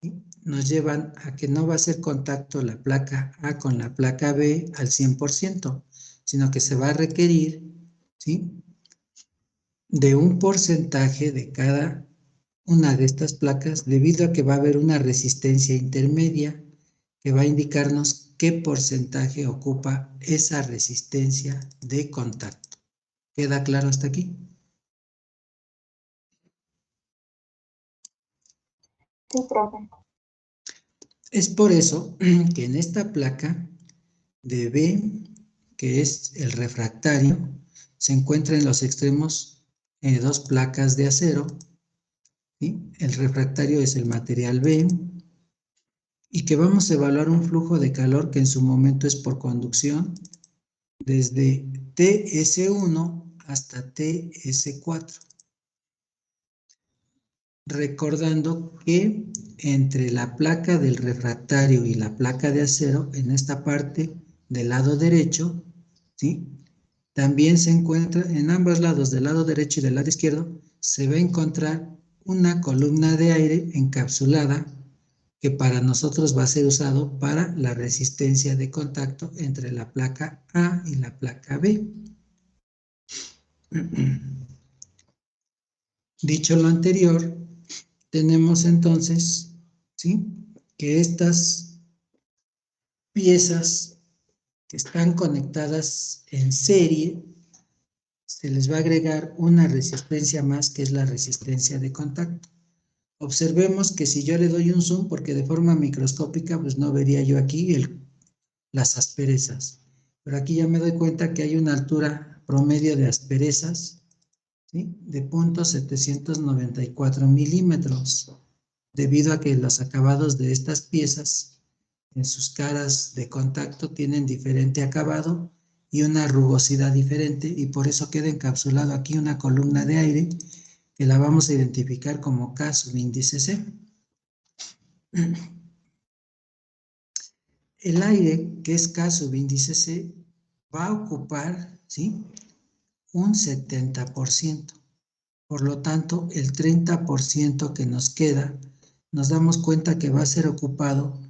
¿sí?, nos llevan a que no va a hacer contacto la placa A con la placa B al 100%, sino que se va a requerir, ¿sí?, de un porcentaje de cada una de estas placas, debido a que va a haber una resistencia intermedia que va a indicarnos qué porcentaje ocupa esa resistencia de contacto. ¿Queda claro hasta aquí? Sí, profe. Es por eso que en esta placa de B, que es el refractario, se encuentran en los extremos dos placas de acero, ¿sí? El refractario es el material B, y que vamos a evaluar un flujo de calor que en su momento es por conducción desde TS1 hasta TS4. Recordando que entre la placa del refractario y la placa de acero, en esta parte del lado derecho, ¿sí?, también se encuentra en ambos lados, del lado derecho y del lado izquierdo, se va a encontrar una columna de aire encapsulada que para nosotros va a ser usado para la resistencia de contacto entre la placa A y la placa B. Dicho lo anterior, tenemos entonces, ¿sí?, que estas piezas que están conectadas en serie, se les va a agregar una resistencia más, que es la resistencia de contacto. Observemos que si yo le doy un zoom, porque de forma microscópica pues no vería yo aquí las asperezas, pero aquí ya me doy cuenta que hay una altura promedio de asperezas, ¿sí?, de 0.794 milímetros, debido a que los acabados de estas piezas en sus caras de contacto tienen diferente acabado y una rugosidad diferente, y por eso queda encapsulado aquí una columna de aire que la vamos a identificar como K subíndice C. El aire, que es K subíndice C, va a ocupar, ¿sí?, un 70%. Por lo tanto, el 30% que nos queda, nos damos cuenta que va a ser ocupado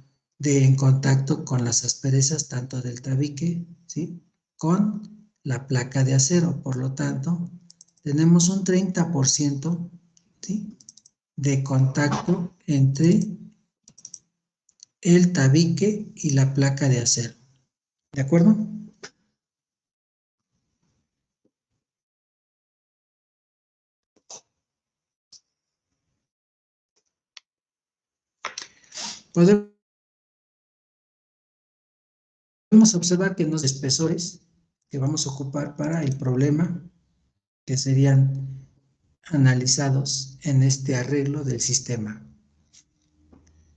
en contacto con las asperezas tanto del tabique, ¿sí?, con la placa de acero. Por lo tanto, tenemos un 30%, ¿sí?, de contacto entre el tabique y la placa de acero. ¿De acuerdo? Podemos observar que los espesores que vamos a ocupar para el problema, que serían analizados en este arreglo del sistema.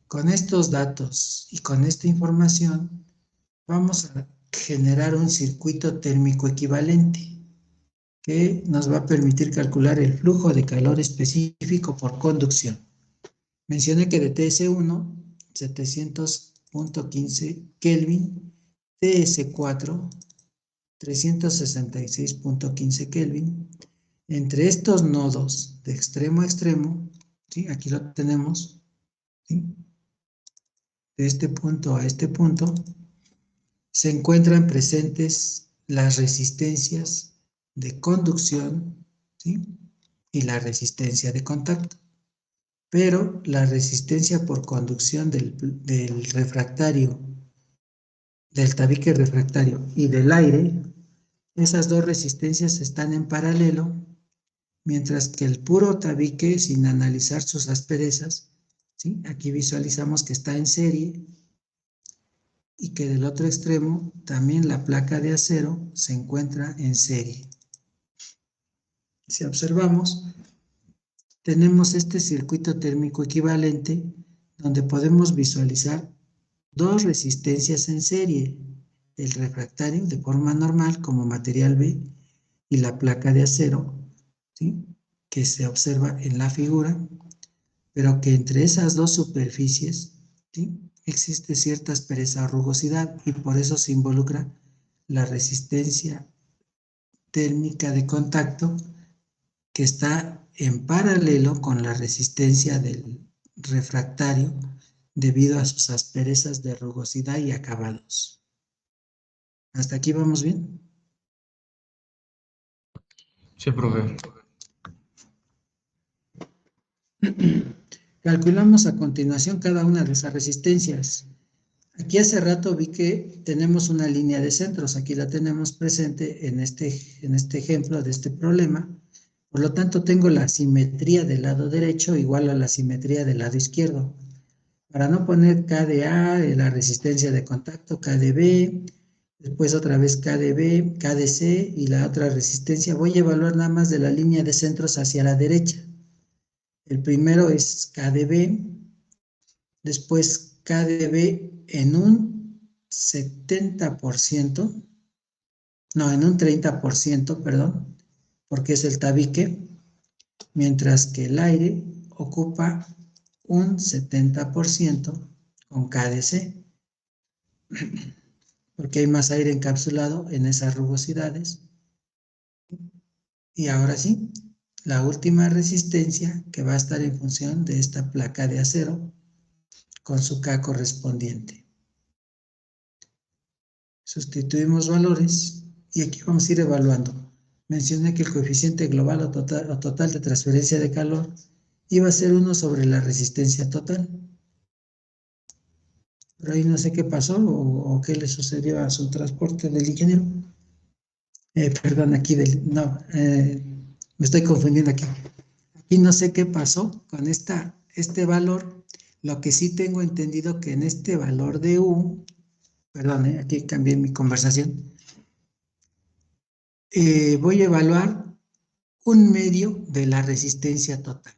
Con estos datos y con esta información vamos a generar un circuito térmico equivalente que nos va a permitir calcular el flujo de calor específico por conducción. Mencioné que de TS1, 700.15 Kelvin, TS4, 366.15 Kelvin. Entre estos nodos de extremo a extremo, ¿sí?, aquí lo tenemos, ¿sí?, de este punto a este punto, se encuentran presentes las resistencias de conducción, ¿sí?, y la resistencia de contacto. Pero la resistencia por conducción del refractario, del tabique refractario y del aire, esas dos resistencias están en paralelo, mientras que el puro tabique, sin analizar sus asperezas, ¿sí?, aquí visualizamos que está en serie, y que del otro extremo también la placa de acero se encuentra en serie. Si observamos, tenemos este circuito térmico equivalente donde podemos visualizar dos resistencias en serie, el refractario de forma normal como material B y la placa de acero, ¿sí?, que se observa en la figura, pero que entre esas dos superficies, ¿sí?, existe cierta aspereza o rugosidad y por eso se involucra la resistencia térmica de contacto que está en paralelo con la resistencia del refractario debido a sus asperezas de rugosidad y acabados. ¿Hasta aquí vamos bien? Sí, profe. Calculamos a continuación cada una de esas resistencias. Aquí hace rato vi que tenemos una línea de centros, aquí la tenemos presente en este ejemplo de este problema. Por lo tanto, tengo la simetría del lado derecho igual a la simetría del lado izquierdo. Para no poner K de A, la resistencia de contacto, K de B, después otra vez K de B, K de C y la otra resistencia, voy a evaluar nada más de la línea de centros hacia la derecha. El primero es K de B, después K de B en un 70%, no, en un 30%, perdón, porque es el tabique, mientras que el aire ocupa un 70% con K de C, porque hay más aire encapsulado en esas rugosidades. Y ahora sí, la última resistencia que va a estar en función de esta placa de acero con su K correspondiente. Sustituimos valores y aquí vamos a ir evaluando. Mencioné que el coeficiente global o total de transferencia de calor iba a ser 1 sobre la resistencia total. Pero ahí no sé qué pasó o qué le sucedió a su transporte del ingeniero. Perdón, aquí me estoy confundiendo aquí. Aquí no sé qué pasó con este valor. Lo que sí tengo entendido que en este valor de U, perdón, aquí cambié mi conversación, voy a evaluar un medio de la resistencia total.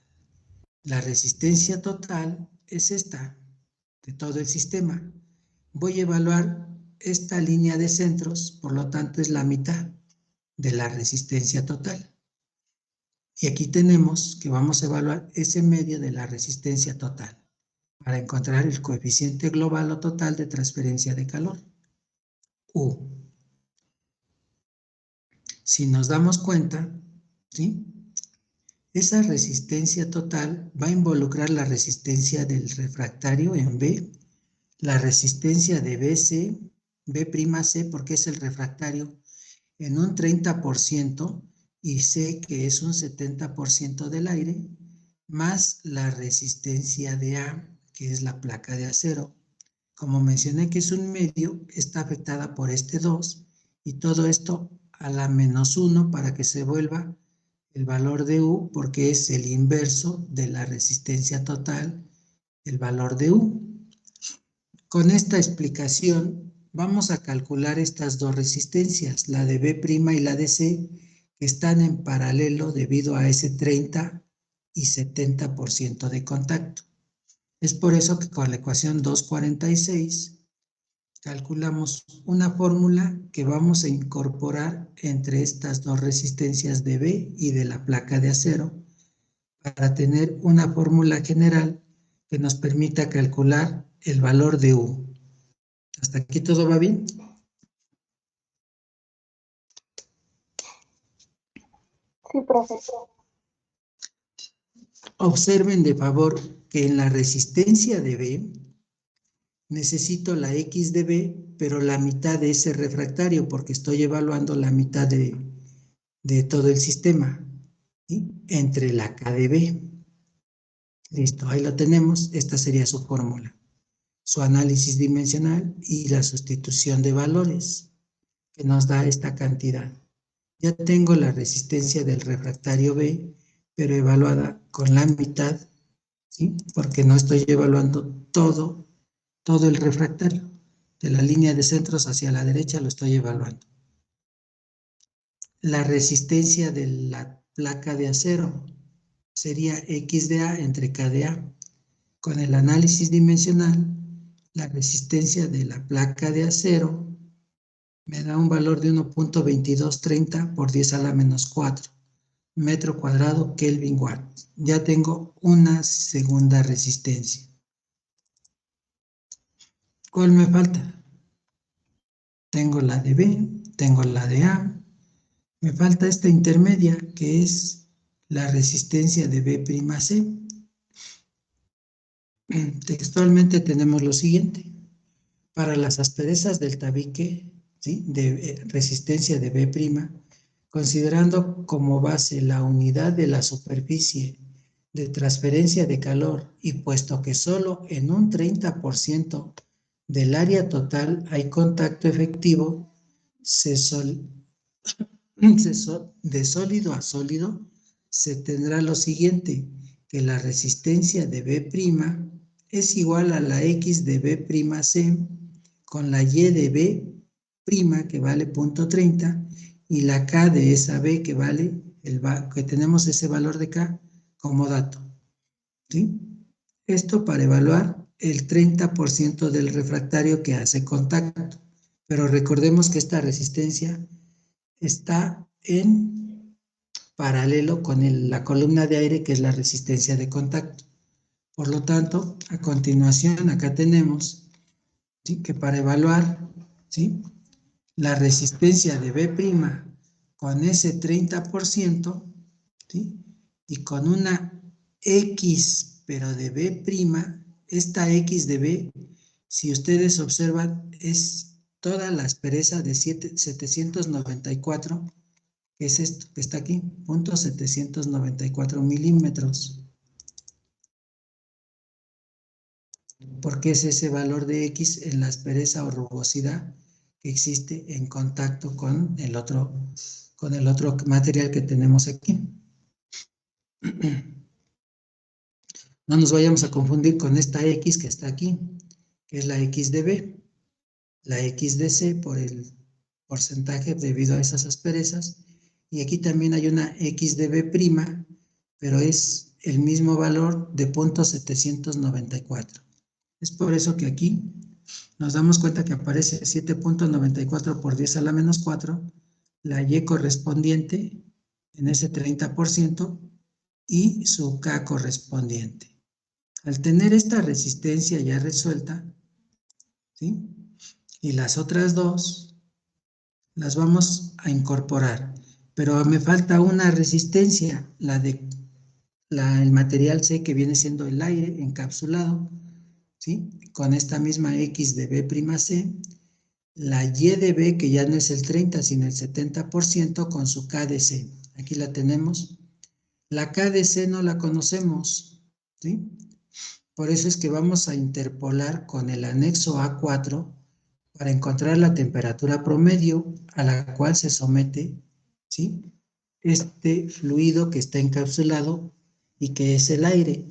La resistencia total es esta, de todo el sistema. Voy a evaluar esta línea de centros, por lo tanto es la mitad de la resistencia total. Y aquí tenemos que vamos a evaluar ese medio de la resistencia total para encontrar el coeficiente global o total de transferencia de calor, U. Si nos damos cuenta, ¿sí?, esa resistencia total va a involucrar la resistencia del refractario en B, la resistencia de BC, B'C, porque es el refractario, en un 30%, y C, que es un 70% del aire, más la resistencia de A, que es la placa de acero. Como mencioné que es un medio, está afectada por este 2, y todo esto a la -1 para que se vuelva el valor de U, porque es el inverso de la resistencia total, el valor de U. Con esta explicación vamos a calcular estas dos resistencias, la de B' y la de C, que están en paralelo debido a ese 30 y 70% de contacto. Es por eso que con la ecuación 246 calculamos una fórmula que vamos a incorporar entre estas dos resistencias de B y de la placa de acero para tener una fórmula general que nos permita calcular el valor de U. ¿Hasta aquí todo va bien? Sí, profesor. Observen de favor que en la resistencia de B necesito la X de B, pero la mitad de ese refractario, porque estoy evaluando la mitad de todo el sistema, ¿sí?, entre la K de B. Listo, ahí lo tenemos. Esta sería su fórmula, su análisis dimensional y la sustitución de valores, que nos da esta cantidad. Ya tengo la resistencia del refractario B, pero evaluada con la mitad, ¿sí?, porque no estoy evaluando todo el refractario. De la línea de centros hacia la derecha lo estoy evaluando. La resistencia de la placa de acero sería X de A entre K de A. Con el análisis dimensional, la resistencia de la placa de acero me da un valor de 1.2230 por 10 a la menos 4 metro cuadrado Kelvin Watt. Ya tengo una segunda resistencia. ¿Cuál me falta? Tengo la de B, tengo la de A. Me falta esta intermedia, que es la resistencia de B'C. Textualmente tenemos lo siguiente. Para las asperezas del tabique, ¿sí?, de resistencia de B', considerando como base la unidad de la superficie de transferencia de calor y puesto que solo en un 30% del área total hay contacto efectivo, de sólido a sólido se tendrá lo siguiente, que la resistencia de B' es igual a la X de B'C con la Y de B', que vale 0.30, y la K de esa B que vale, que tenemos ese valor de K como dato, ¿sí? Esto para evaluar el 30% del refractario que hace contacto. Pero recordemos que esta resistencia está en paralelo con la columna de aire, que es la resistencia de contacto. Por lo tanto, a continuación acá tenemos, ¿sí?, que para evaluar, ¿sí?, la resistencia de B' con ese 30%, ¿sí?, y con una X, pero de B', esta X de B, si ustedes observan, es toda la aspereza de 794, que es esto, que está aquí, 0.794 milímetros. Porque es ese valor de X en la aspereza o rugosidad que existe en contacto con el otro material que tenemos aquí. No nos vayamos a confundir con esta X que está aquí, que es la X de B, la X de C por el porcentaje debido a esas asperezas, y aquí también hay una X de B', pero es el mismo valor de 0.794. Es por eso que aquí nos damos cuenta que aparece 7.94 por 10 a la menos 4, la Y correspondiente en ese 30% y su K correspondiente. Al tener esta resistencia ya resuelta, ¿sí? Y las otras dos las vamos a incorporar, pero me falta una resistencia, el material C, que viene siendo el aire encapsulado, ¿sí? Con esta misma X de B'C, la Y de B, que ya no es el 30, sino el 70%, con su K de C. Aquí la tenemos. La K de C no la conocemos, ¿sí? Por eso es que vamos a interpolar con el anexo A4 para encontrar la temperatura promedio a la cual se somete, ¿sí?, este fluido que está encapsulado y que es el aire.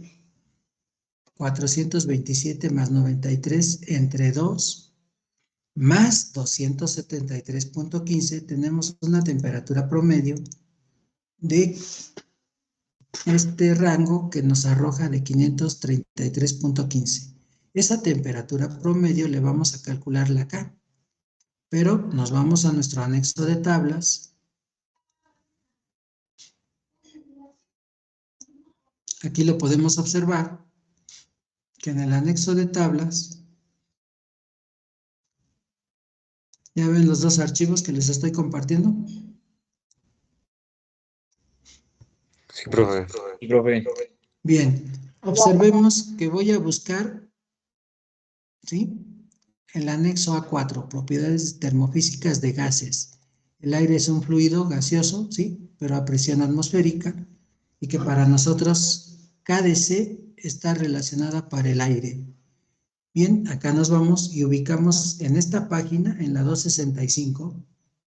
427 más 93 entre 2 más 273.15, tenemos una temperatura promedio de este rango que nos arroja de 533.15. Esa temperatura promedio le vamos a calcularla acá, pero nos vamos a nuestro anexo de tablas. Aquí lo podemos observar, que en el anexo de tablas, ya ven los dos archivos que les estoy compartiendo. Sí, profe. Sí, profe. Bien, observemos que voy a buscar, ¿sí?, el anexo A4, propiedades termofísicas de gases. El aire es un fluido gaseoso, ¿sí?, pero a presión atmosférica, y que para nosotros KdC está relacionada para el aire. Bien, acá nos vamos y ubicamos en esta página, en la 265,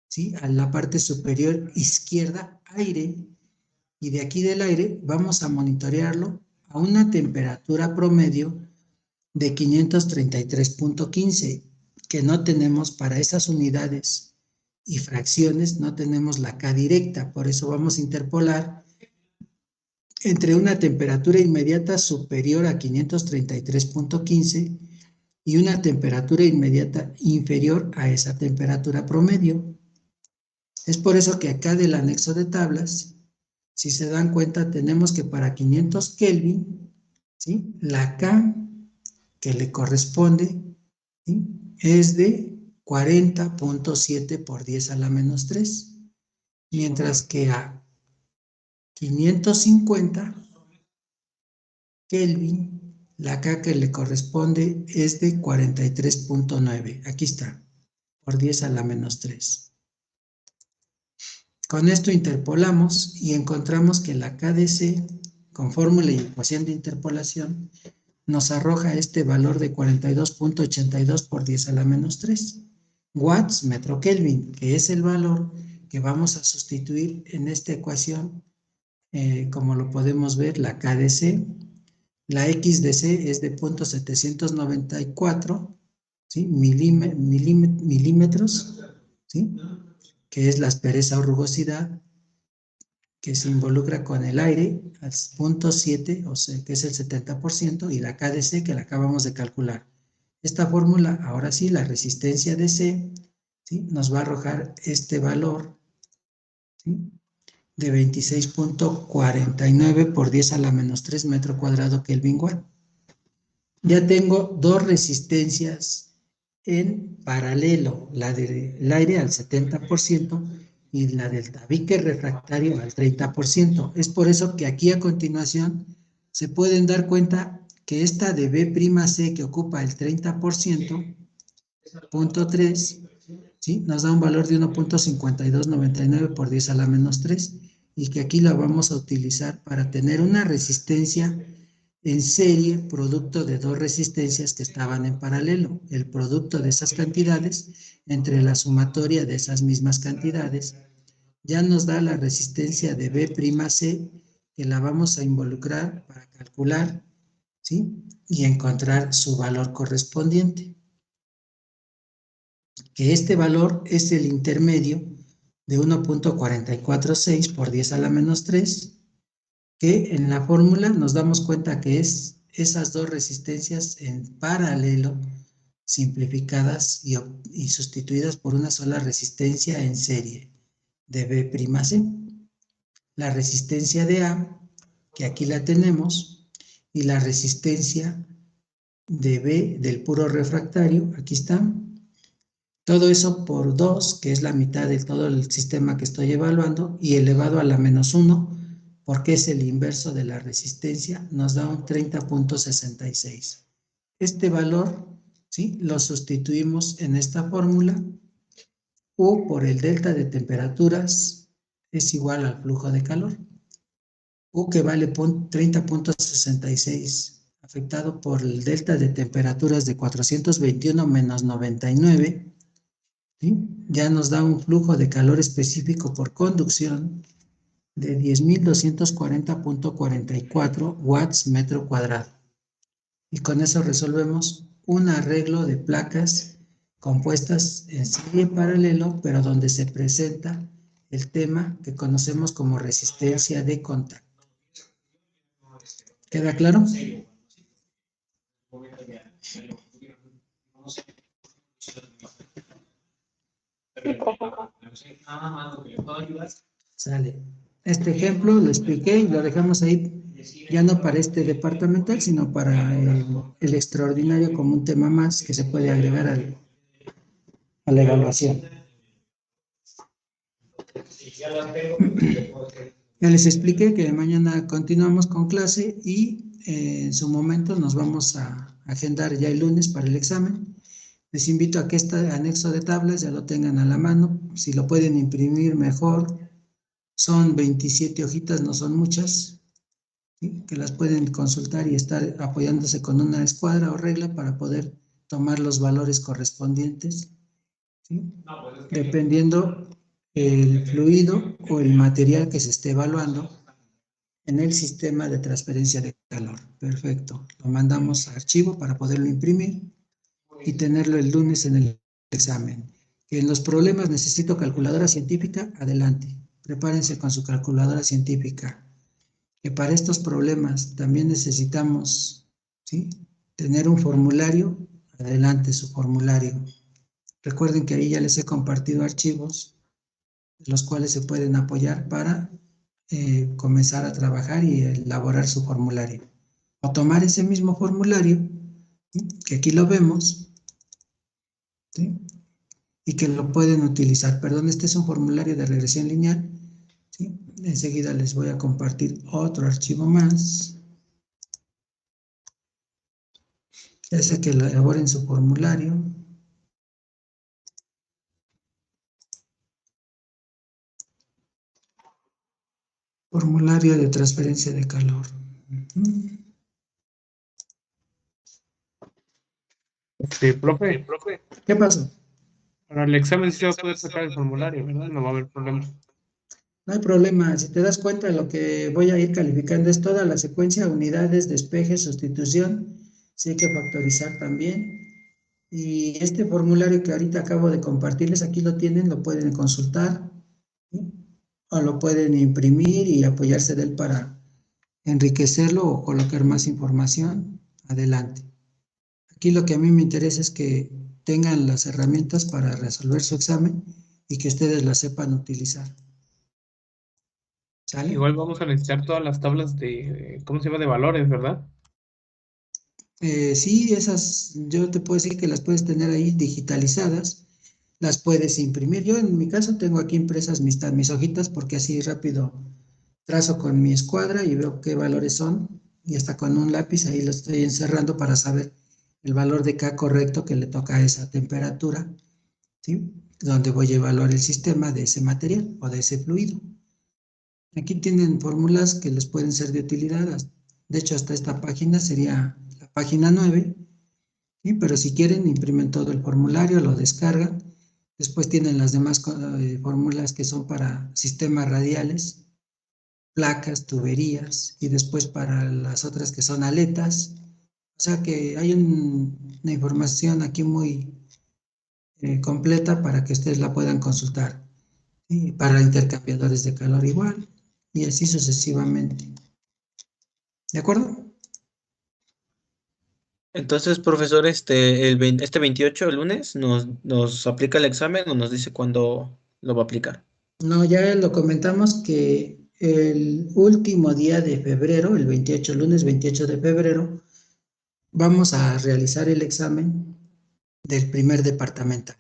¿sí?, a la parte superior izquierda, aire, y de aquí del aire vamos a monitorearlo a una temperatura promedio de 533.15, que no tenemos para esas unidades y fracciones, no tenemos la K directa, por eso vamos a interpolar entre una temperatura inmediata superior a 533.15 y una temperatura inmediata inferior a esa temperatura promedio. Es por eso que acá del anexo de tablas, si se dan cuenta, tenemos que para 500 Kelvin, ¿sí?, la K que le corresponde, ¿sí?, es de 40.7 por 10 a la menos 3, mientras que a 550 Kelvin, la K que le corresponde es de 43.9, aquí está, por 10 a la menos 3. Con esto interpolamos y encontramos que la KdC, con fórmula y ecuación de interpolación, nos arroja este valor de 42.82 por 10 a la menos 3 watts metro Kelvin, que es el valor que vamos a sustituir en esta ecuación, como lo podemos ver, la KdC, la XdC es de 0.794, ¿sí?, milímetros, ¿sí?, que es la aspereza o rugosidad, que se involucra con el aire al 0.7, o sea, que es el 70%, y la KdC, que la acabamos de calcular. Esta fórmula, ahora sí, la resistencia de C, ¿sí?, nos va a arrojar este valor, ¿sí?, de 26.49 por 10 a la menos 3 metro cuadrado Kelvin watt. Ya tengo dos resistencias en paralelo, la del aire al 70% y la del tabique refractario al 30%. Es por eso que aquí a continuación se pueden dar cuenta que esta de B'C, que ocupa el 30%, punto 3, ¿sí?, nos da un valor de 1.5299 por 10 a la menos 3, y que aquí la vamos a utilizar para tener una resistencia en serie, producto de dos resistencias que estaban en paralelo. El producto de esas cantidades entre la sumatoria de esas mismas cantidades ya nos da la resistencia de B'C, que la vamos a involucrar para calcular, ¿sí?, y encontrar su valor correspondiente. Que este valor es el intermedio de 1.446 por 10 a la menos 3, que en la fórmula nos damos cuenta que es esas dos resistencias en paralelo, simplificadas y sustituidas por una sola resistencia en serie de B'C. la resistencia de A, que aquí la tenemos, y la resistencia de B del puro refractario, aquí está. Todo eso por 2, que es la mitad de todo el sistema que estoy evaluando, y elevado a la menos 1, porque es el inverso de la resistencia, nos da un 30.66. Este valor, ¿sí?, lo sustituimos en esta fórmula. U por el delta de temperaturas es igual al flujo de calor. U que vale 30.66, afectado por el delta de temperaturas de 421 menos 99, ¿sí?, ya nos da un flujo de calor específico por conducción de 10.240.44 watts metro cuadrado. Y con eso resolvemos un arreglo de placas compuestas en serie paralelo, pero donde se presenta el tema que conocemos como resistencia de contacto. ¿Queda claro? Sale. Este ejemplo lo expliqué y lo dejamos ahí, ya no para este departamental, sino para el extraordinario como un tema más que se puede agregar a la evaluación. Ya les expliqué que mañana continuamos con clase y en su momento nos vamos a agendar ya el lunes para el examen. Les invito a que este anexo de tablas ya lo tengan a la mano. Si lo pueden imprimir mejor. Son 27 hojitas, no son muchas, ¿sí?, que las pueden consultar y estar apoyándose con una escuadra o regla para poder tomar los valores correspondientes, ¿sí?, dependiendo el fluido o el material que se esté evaluando en el sistema de transferencia de calor. Perfecto. Lo mandamos a archivo para poderlo imprimir y tenerlo el lunes en el examen. Que en los problemas necesito calculadora científica, adelante. Prepárense con su calculadora científica. Que para estos problemas también necesitamos, ¿sí?, tener un formulario, adelante su formulario. Recuerden que ahí ya les he compartido archivos, los cuales se pueden apoyar para comenzar a trabajar y elaborar su formulario. O tomar ese mismo formulario, ¿sí?, que aquí lo vemos, ¿sí?, y que lo pueden utilizar. Perdón, este es un formulario de regresión lineal, ¿sí? Enseguida les voy a compartir otro archivo más. Ya sea que lo elaboren su formulario. Formulario de transferencia de calor. Profe, ¿Qué pasó? para el examen sí se va a poder sacar el formulario, ¿verdad? No va a haber problema. No hay problema, si te das cuenta, lo que voy a ir calificando es toda la secuencia, unidades, despeje, sustitución, sí hay que factorizar también. Y este formulario que ahorita acabo de compartirles, aquí lo tienen, lo pueden consultar, ¿sí?, o lo pueden imprimir y apoyarse de él para enriquecerlo o colocar más información. Adelante. Aquí lo que a mí me interesa es que tengan las herramientas para resolver su examen y que ustedes las sepan utilizar. ¿Sale? Igual vamos a necesitar todas las tablas de, ¿cómo se llama? De valores, ¿verdad? Sí, esas yo te puedo decir que las puedes tener ahí digitalizadas, las puedes imprimir. Yo en mi caso tengo aquí impresas mis hojitas porque así rápido trazo con mi escuadra y veo qué valores son y hasta con un lápiz ahí lo estoy encerrando para saber el valor de K correcto que le toca a esa temperatura, ¿sí?, donde voy a evaluar el sistema de ese material o de ese fluido. Aquí tienen fórmulas que les pueden ser de utilidad. De hecho, hasta esta página sería la página 9, ¿sí?, pero si quieren, imprimen todo el formulario, lo descargan. Después tienen las demás fórmulas que son para sistemas radiales, placas, tuberías, y después para las otras que son aletas. O sea que hay una información aquí muy completa para que ustedes la puedan consultar. ¿Sí? Para intercambiadores de calor igual, y así sucesivamente. ¿De acuerdo? Entonces, profesor, este 28, el lunes, nos aplica el examen o nos dice cuándo lo va a aplicar. No, ya lo comentamos que el último día de febrero, el 28, lunes 28 de febrero, vamos a realizar el examen del primer departamento.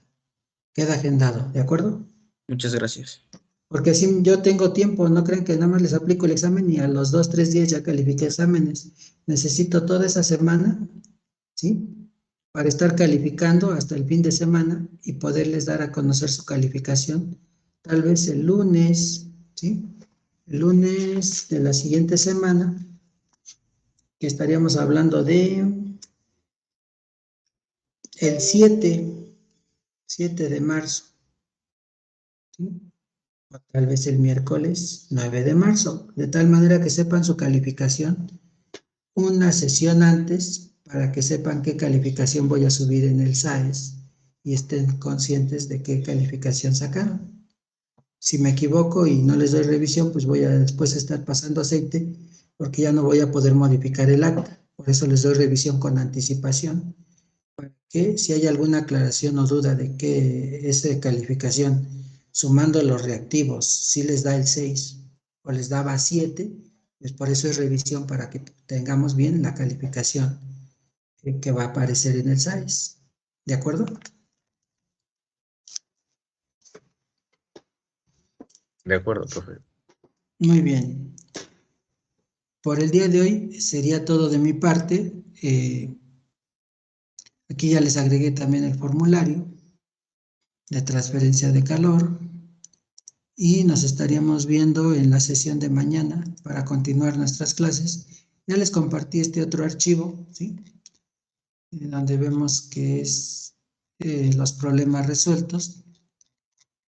Queda agendado, ¿de acuerdo? Muchas gracias. Porque así yo tengo tiempo, no creen que nada más les aplico el examen y a los 2, 3 días ya califiqué exámenes. Necesito toda esa semana, ¿sí? Para estar calificando hasta el fin de semana y poderles dar a conocer su calificación, tal vez el lunes, ¿sí? El lunes de la siguiente semana, que estaríamos hablando de el 7 de marzo, ¿sí? O tal vez el miércoles 9 de marzo, de tal manera que sepan su calificación una sesión antes para que sepan qué calificación voy a subir en el SAES y estén conscientes de qué calificación sacaron. Si me equivoco y no les doy revisión, pues voy a después estar pasando aceite porque ya no voy a poder modificar el acta. Por eso les doy revisión con anticipación, para que si hay alguna aclaración o duda de que esa calificación, sumando los reactivos, si les da el 6 o les daba 7, pues por eso es revisión para que tengamos bien la calificación que va a aparecer en el SAES. ¿De acuerdo? De acuerdo, profe. Muy bien. Por el día de hoy sería todo de mi parte. Aquí ya les agregué también el formulario de transferencia de calor y nos estaríamos viendo en la sesión de mañana para continuar nuestras clases. Ya les compartí este otro archivo, ¿sí? Donde vemos que es los problemas resueltos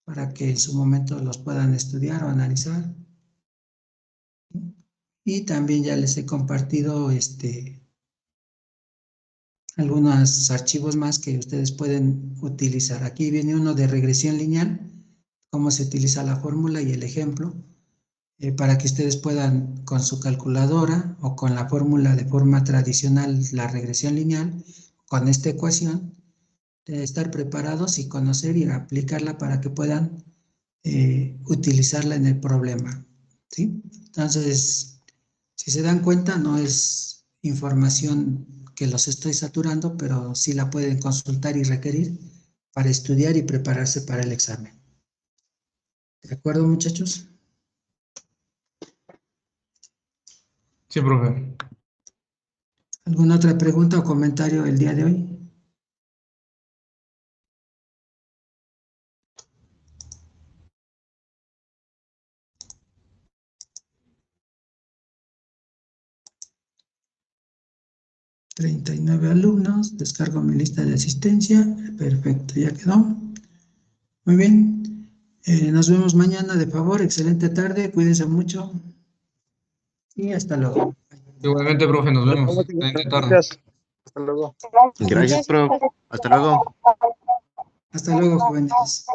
para que en su momento los puedan estudiar o analizar. Y también ya les he compartido algunos archivos más que ustedes pueden utilizar. Aquí viene uno de regresión lineal, cómo se utiliza la fórmula y el ejemplo, para que ustedes puedan con su calculadora o con la fórmula de forma tradicional, la regresión lineal, con esta ecuación, estar preparados y conocer y aplicarla para que puedan utilizarla en el problema, ¿sí? Entonces, si se dan cuenta, no es información que los estoy saturando, pero sí la pueden consultar y requerir para estudiar y prepararse para el examen. ¿De acuerdo, muchachos? Sí, profe. ¿Alguna otra pregunta o comentario el día de hoy? ...39 alumnos, descargo mi lista de asistencia, perfecto, ya quedó. Muy bien, nos vemos mañana, de favor, excelente tarde, cuídense mucho y hasta luego. Igualmente, profe, nos vemos. Muchas Excelente tarde. gracias. Hasta luego. Gracias, prof. Hasta luego. Hasta luego, jóvenes.